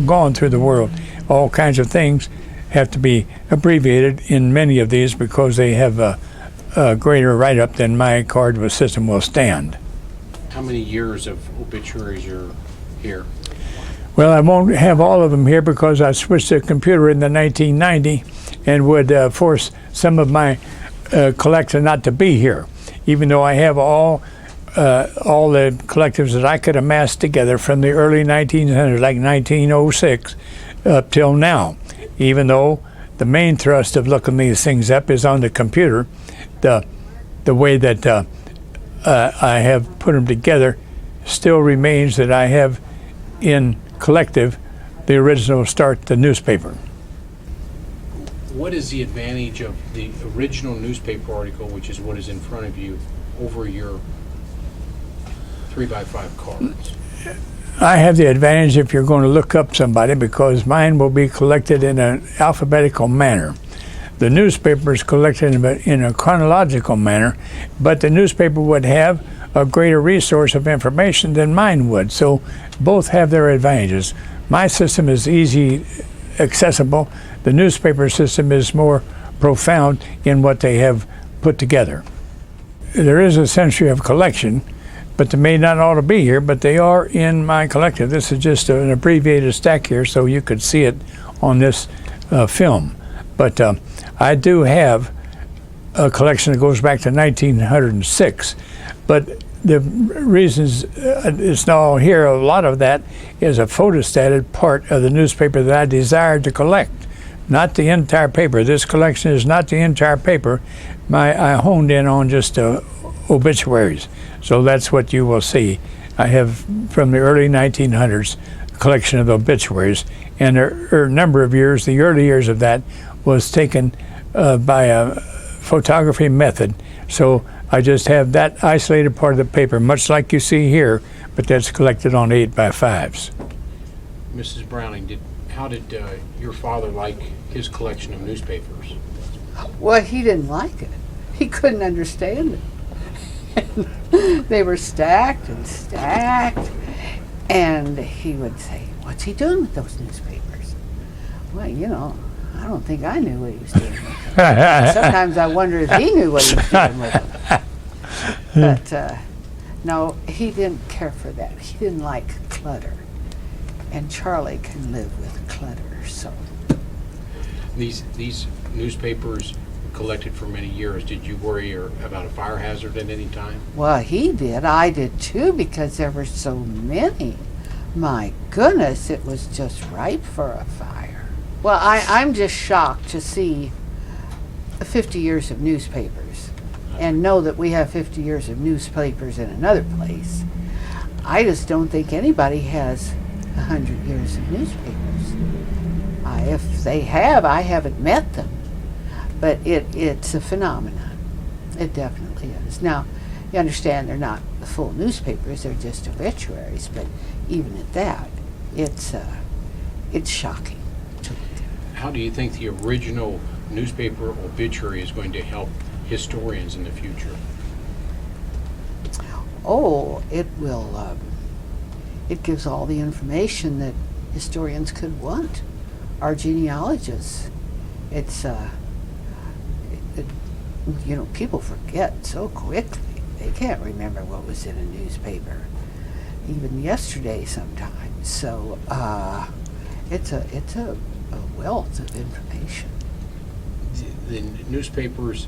gone through the world. All kinds of things have to be abbreviated in many of these because they have a greater write-up than my card system will stand. How many years of obituaries are here? Well, I won't have all of them here because I switched to a computer in the 1990 and would force some of my collector not to be here, even though I have all the collectives that I could amass together from the early 1900s, like 1906, up till now. Even though the main thrust of looking these things up is on the computer, the way that I have put them together still remains that I have in collective the original Start the newspaper. What is the advantage of the original newspaper article, which is what is in front of you, over your 3x5 cards? I have the advantage if you're going to look up somebody, because mine will be collected in an alphabetical manner. The newspaper is collected in a chronological manner, but the newspaper would have a greater resource of information than mine would. So both have their advantages. My system is easy, accessible. The newspaper system is more profound in what they have put together. There is a century of collection, but they may not all to be here, but they are in my collective. This is just an abbreviated stack here, so you could see it on this film. But I do have a collection that goes back to 1906. But the reasons it's not all here, a lot of that is a photostated part of the newspaper that I desired to collect, not the entire paper. This collection is not the entire paper. I honed in on just obituaries. So that's what you will see. I have, from the early 1900s, a collection of obituaries, and a number of years, the early years of that, was taken by a photography method. So I just have that isolated part of the paper, much like you see here, but that's collected on 8x5s. Mrs. Browning, how did your father like his collection of newspapers? Well, he didn't like it. He couldn't understand it. They were stacked and stacked, and he would say, "What's he doing with those newspapers?" Well, I don't think I knew what he was doing with them. Sometimes I wonder if he knew what he was doing with them. But no, he didn't care for that. He didn't like clutter, and Charlie can live with clutter. So These newspapers collected for many years. Did you worry about a fire hazard at any time? well, he did. I did too, because there were so many. My goodness, it was just ripe for a fire. Well, I'm just shocked to see 50 years of newspapers and know that we have 50 years of newspapers in another place. I just don't think anybody has 100 years of newspapers. If they have, I haven't met them. But it's a phenomenon. It definitely is. Now, you understand they're not the full newspapers, they're just obituaries, but even at that, it's shocking to look at. How do you think the original newspaper obituary is going to help historians in the future? Oh, it will, it gives all the information that historians could want. Our genealogists, it's, people forget so quickly. They can't remember what was in a newspaper, even yesterday sometimes. So it's a wealth of information. The newspapers,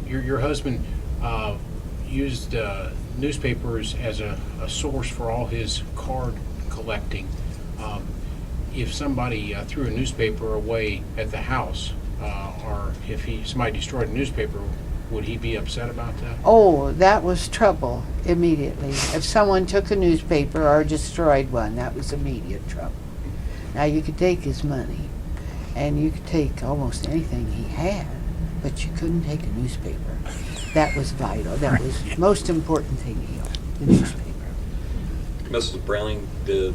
your husband used newspapers as a source for all his card collecting. If somebody threw a newspaper away at the house, or if somebody destroyed a newspaper, would he be upset about that? Oh, that was trouble immediately. If someone took a newspaper or destroyed one, that was immediate trouble. Now, you could take his money, and you could take almost anything he had, but you couldn't take a newspaper. That was vital. That was the most important thing he owned, the newspaper. Mrs. Browning, did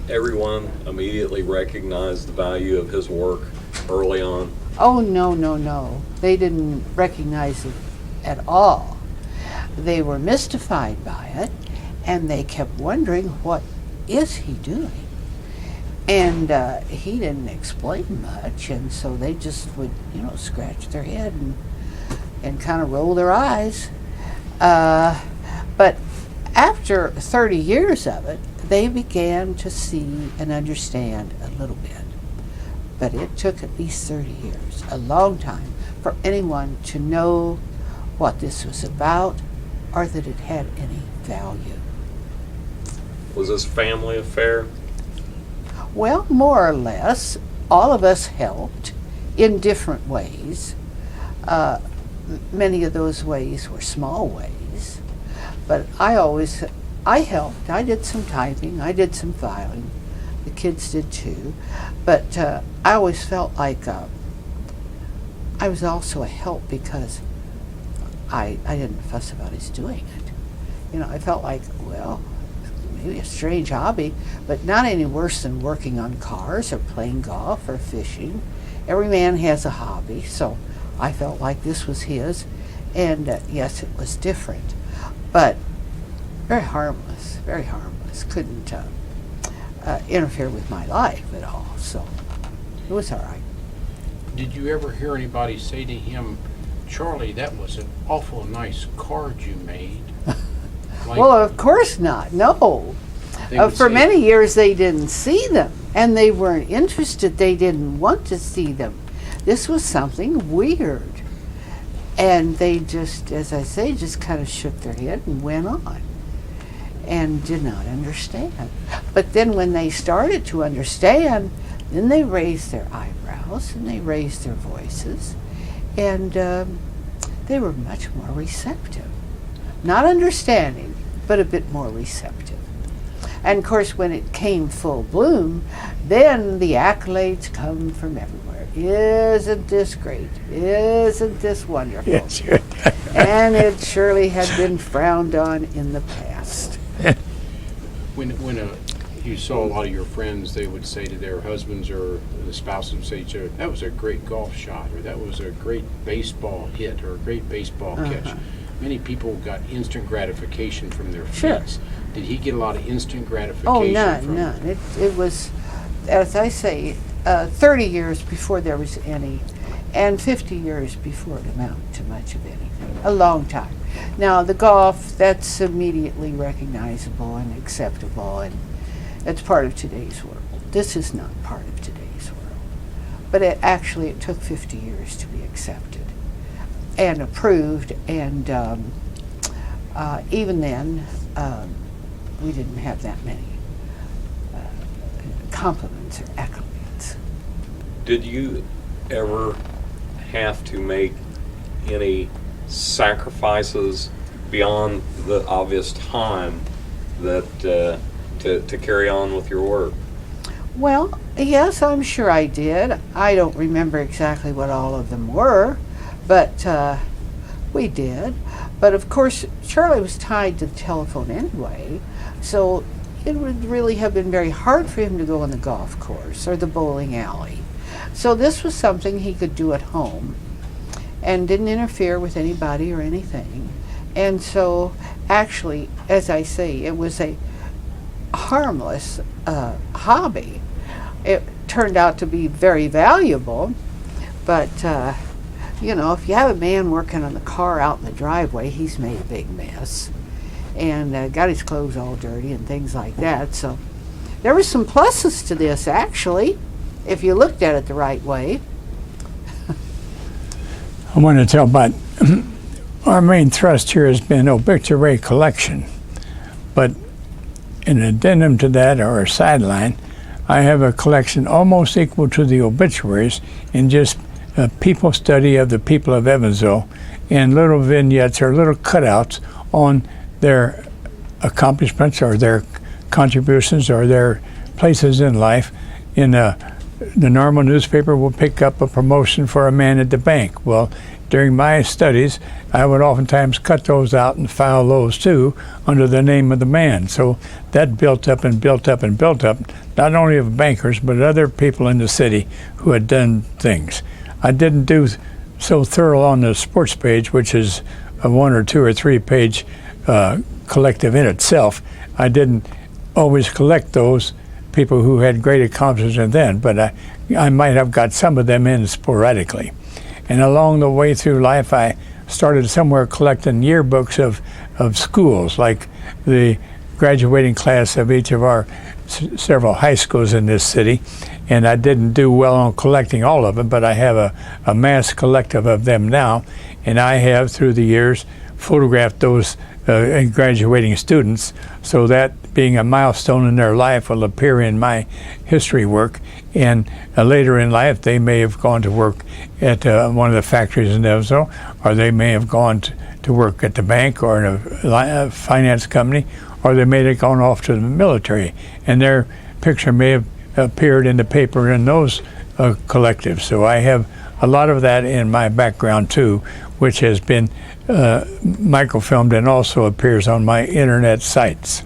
everyone immediately recognize the value of his work early on? Oh, no. They didn't recognize it at all. They were mystified by it, and they kept wondering, what is he doing? And he didn't explain much, and so they just would, scratch their head and kind of roll their eyes. But after 30 years of it, they began to see and understand a little bit. But it took at least 30 years, a long time, for anyone to know what this was about or that it had any value. Was this a family affair? Well, more or less, all of us helped in different ways. Many of those ways were small ways, but I helped. I did some typing, I did some filing. The kids did too, but I always felt like I was also a help because I didn't fuss about his doing it. You know, I felt like, well, maybe a strange hobby, but not any worse than working on cars or playing golf or fishing. Every man has a hobby, so I felt like this was his, and yes, it was different, but very harmless, very harmless. Couldn't interfere with my life at all, so it was all right. Did you ever hear anybody say to him, Charlie, that was an awful nice card you made? Like, Well, of course not, no. they would For say- many years they didn't see them, and they weren't interested. They didn't want to see them. This was something weird. And they just, as I say, just kind of shook their head and went on and did not understand. But then when they started to understand, then they raised their eyebrows and they raised their voices, and they were much more receptive. Not understanding, but a bit more receptive. And of course, when it came full bloom, then the accolades come from everywhere. Isn't this great? Isn't this wonderful? Yes. And it surely had been frowned on in the past. When you saw a lot of your friends, they would say to their husbands or the spouses would say to each other, that was a great golf shot, or that was a great baseball hit, or a great baseball catch. Many people got instant gratification from their Sure. feats. Did he get a lot of instant gratification Oh, none, from none. It was, as I say, 30 years before there was any, and 50 years before it amounted to much of anything. A long time. Now, the golf, that's immediately recognizable and acceptable, and it's part of today's world. This is not part of today's world. But it took 50 years to be accepted and approved, and even then, we didn't have that many compliments or accolades. Did you ever have to make any sacrifices beyond the obvious time that to carry on with your work? Well, yes, I'm sure I did. I don't remember exactly what all of them were, but we did. But of course, Charlie was tied to the telephone anyway, so it would really have been very hard for him to go on the golf course or the bowling alley. So this was something he could do at home and didn't interfere with anybody or anything. And so actually, as I say, it was a harmless hobby. It turned out to be very valuable, but you know, if you have a man working on the car out in the driveway, he's made a big mess and got his clothes all dirty and things like that. So there were some pluses to this, actually, if you looked at it the right way. I want to tell about our main thrust here has been obituary collection, but in addendum to that, or a sideline, I have a collection almost equal to the obituaries in just a people study of the people of Evansville, and little vignettes or little cutouts on their accomplishments or their contributions or their places in life. In the normal newspaper will pick up a promotion for a man at the bank. Well, during my studies, I would oftentimes cut those out and file those too under the name of the man. So that built up and built up and built up, not only of bankers, but other people in the city who had done things. I didn't do so thorough on the sports page, which is a 1 or 2 or 3 page collective in itself. I didn't always collect those people who had great accomplishments then, but I might have got some of them in sporadically. And along the way through life, I started somewhere collecting yearbooks of schools, like the graduating class of each of our several high schools in this city, and I didn't do well on collecting all of them, but I have a mass collective of them now, and I have, through the years, photographed those graduating students, so that being a milestone in their life will appear in my history work, and later in life they may have gone to work at one of the factories in Evansville, or they may have gone to work at the bank or in a finance company, or they may have gone off to the military, and their picture may have appeared in the paper in those collectives. So I have a lot of that in my background too, which has been microfilmed and also appears on my internet sites.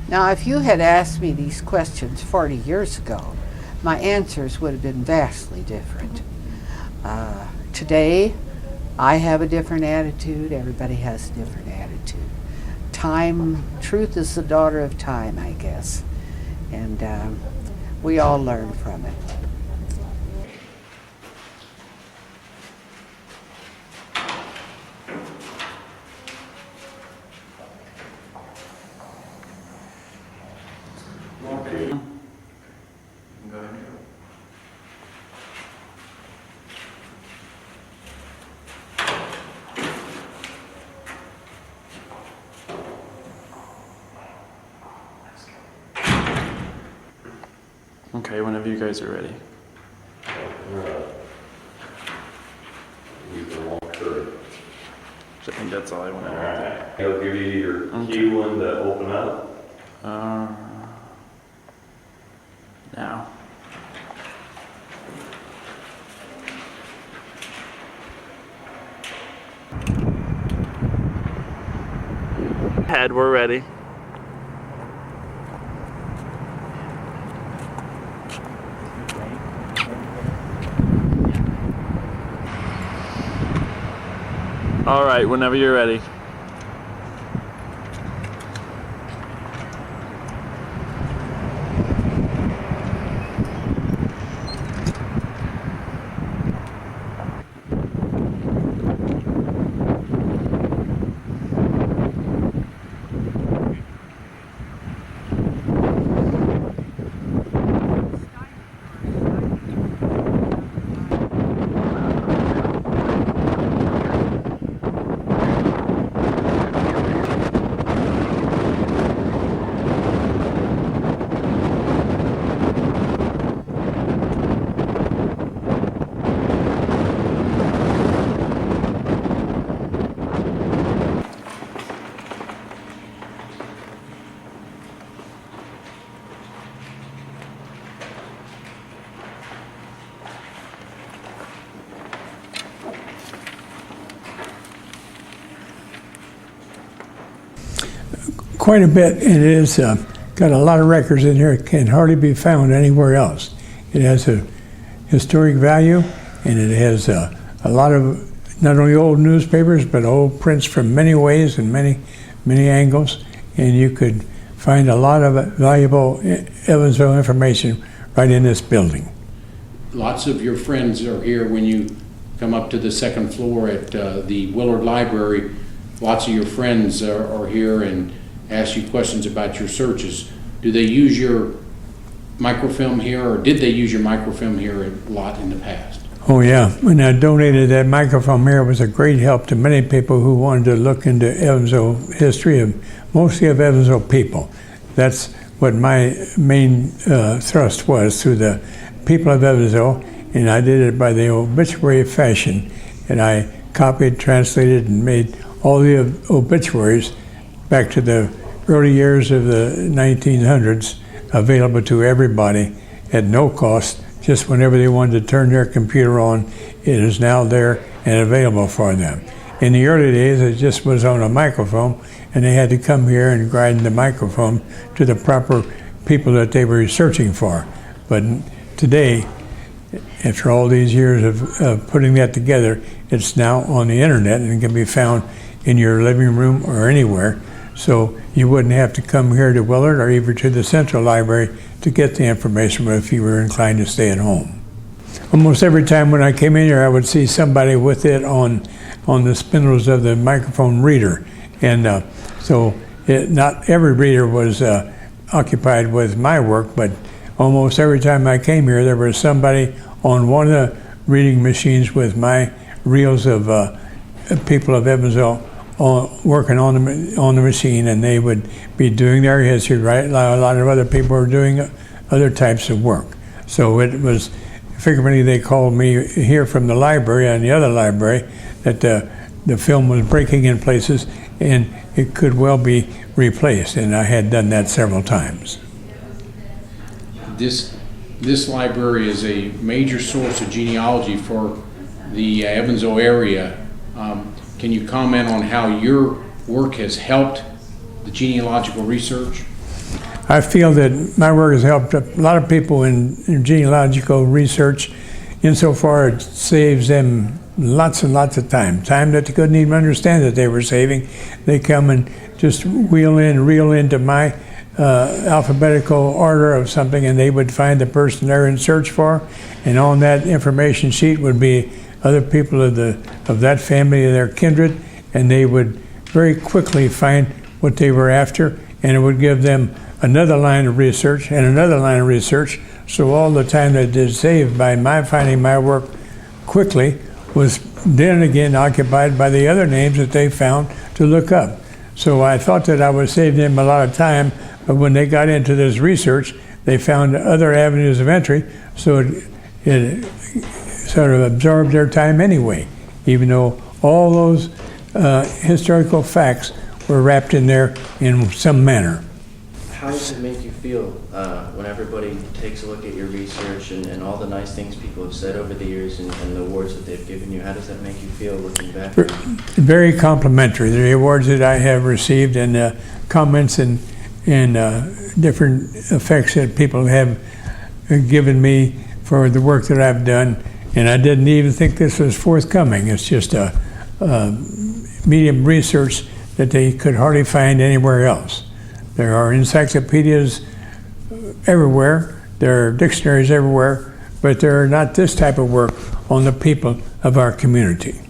Now, if you had asked me these questions 40 years ago, my answers would have been vastly different. Today, I have a different attitude. Everybody has a different attitude. Truth is the daughter of time, I guess. And we all learn from it. Okay, whenever you guys are ready. You can walk through. I think that's all I want to All right. He'll give you your key one to open up. Now. Head, we're ready. All right, whenever you're ready. Quite a bit. It is got a lot of records in here. It can hardly be found anywhere else. It has a historic value, and it has a lot of not only old newspapers but old prints from many ways and many angles, and you could find a lot of valuable Evansville information right in this building. Lots of your friends are here when you come up to the second floor at the Willard Library. Lots of your friends are here and ask you questions about your searches. Do they use your microfilm here, or did they use your microfilm here a lot in the past? Oh yeah, when I donated that microfilm here, it was a great help to many people who wanted to look into Evansville history, mostly of Evansville people. That's what my main thrust was, through the people of Evansville, and I did it by the obituary fashion. And I copied, translated, and made all the obituaries back to the early years of the 1900s available to everybody at no cost. Just whenever they wanted to turn their computer on, it is now there and available for them. In the early days, it just was on a microfilm, and they had to come here and grind the microfilm to the proper people that they were searching for. But today, after all these years of putting that together, it's now on the internet and can be found in your living room or anywhere. So you wouldn't have to come here to Willard or even to the Central Library to get the information if you were inclined to stay at home. Almost every time when I came in here, I would see somebody with it on the spindles of the microphone reader. And so not every reader was occupied with my work, but almost every time I came here, there was somebody on one of the reading machines with my reels of people of Evansville working on the machine, and they would be doing their history. Right, a lot of other people were doing other types of work. So it was frequently they called me here from the library and the other library that the film was breaking in places and it could well be replaced, and I had done that several times. This library is a major source of genealogy for the Evansville area. Can you comment on how your work has helped the genealogical research? I feel that my work has helped a lot of people in genealogical research insofar it saves them lots and lots of time that they couldn't even understand that they were saving. They come and just reel into my alphabetical order of something, and they would find the person they're in search for, and on that information sheet would be other people of that family and their kindred, and they would very quickly find what they were after, and it would give them another line of research and another line of research. So all the time that they saved by my finding my work quickly was then again occupied by the other names that they found to look up. So I thought that I was saving them a lot of time, but when they got into this research, they found other avenues of entry, so it sort of absorbed their time anyway, even though all those historical facts were wrapped in there in some manner. How does it make you feel when everybody takes a look at your research and all the nice things people have said over the years and the awards that they've given you? How does that make you feel looking back? Very complimentary. The awards that I have received and comments and different effects that people have given me for the work that I've done, and I didn't even think this was forthcoming. It's just a medium research that they could hardly find anywhere else. There are encyclopedias everywhere, there are dictionaries everywhere, but there are not this type of work on the people of our community.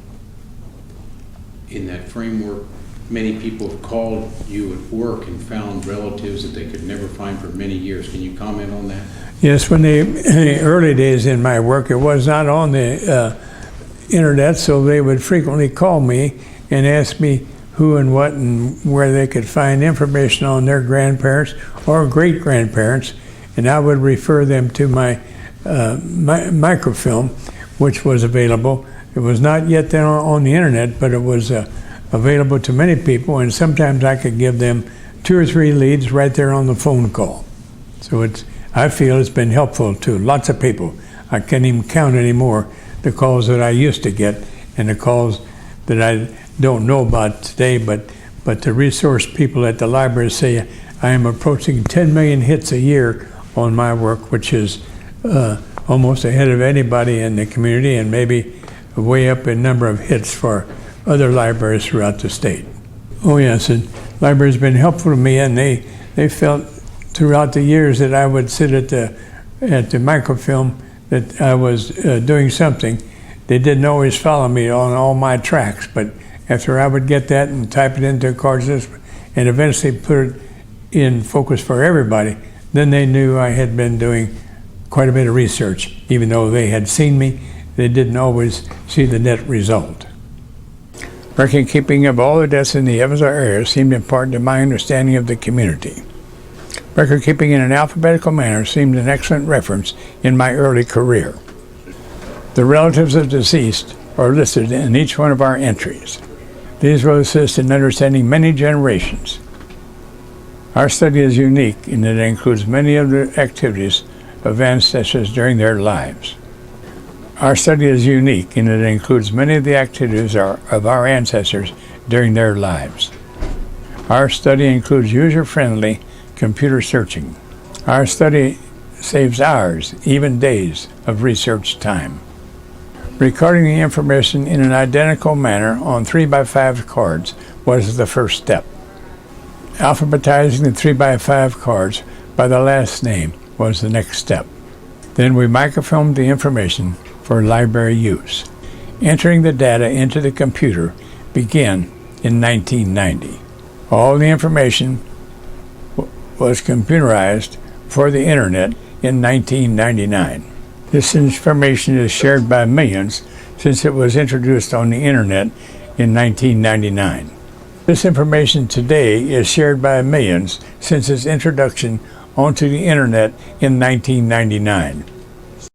In that framework, many people have called you at work and found relatives that they could never find for many years. Can you comment on that? Yes, in the early days in my work, it was not on the internet, so they would frequently call me and ask me who and what and where they could find information on their grandparents or great-grandparents, and I would refer them to my microfilm, which was available. It was not yet then on the internet, but it was available to many people, and sometimes I could give them 2 or 3 leads right there on the phone call. So I feel it's been helpful to lots of people. I can't even count anymore the calls that I used to get and the calls that I don't know about today, but the resource people at the library say I am approaching 10 million hits a year on my work, which is almost ahead of anybody in the community and maybe way up in number of hits for other libraries throughout the state. Oh yes, and library's been helpful to me, and they felt throughout the years that I would sit at the microfilm that I was doing something. They didn't always follow me on all my tracks, but after I would get that and type it into a card system and eventually put it in focus for everybody, then they knew I had been doing quite a bit of research. Even though they had seen me, they didn't always see the net result. Record keeping of all the deaths in the Evansville area seemed important to my understanding of the community. Record keeping in an alphabetical manner seemed an excellent reference in my early career. The relatives of deceased are listed in each one of our entries. These will assist in understanding many generations. Our study is unique in that it includes many of the activities of ancestors during their lives. Our study is unique in that it includes many of the activities of our ancestors during their lives. Our study includes user-friendly computer searching. Our study saves hours, even days, of research time. Recording the information in an identical manner on 3x5 cards was the first step. Alphabetizing the 3x5 cards by the last name was the next step. Then we microfilmed the information for library use. Entering the data into the computer began in 1990. All the information was computerized for the internet in 1999. This information is shared by millions since it was introduced on the internet in 1999. This information today is shared by millions since its introduction onto the internet in 1999.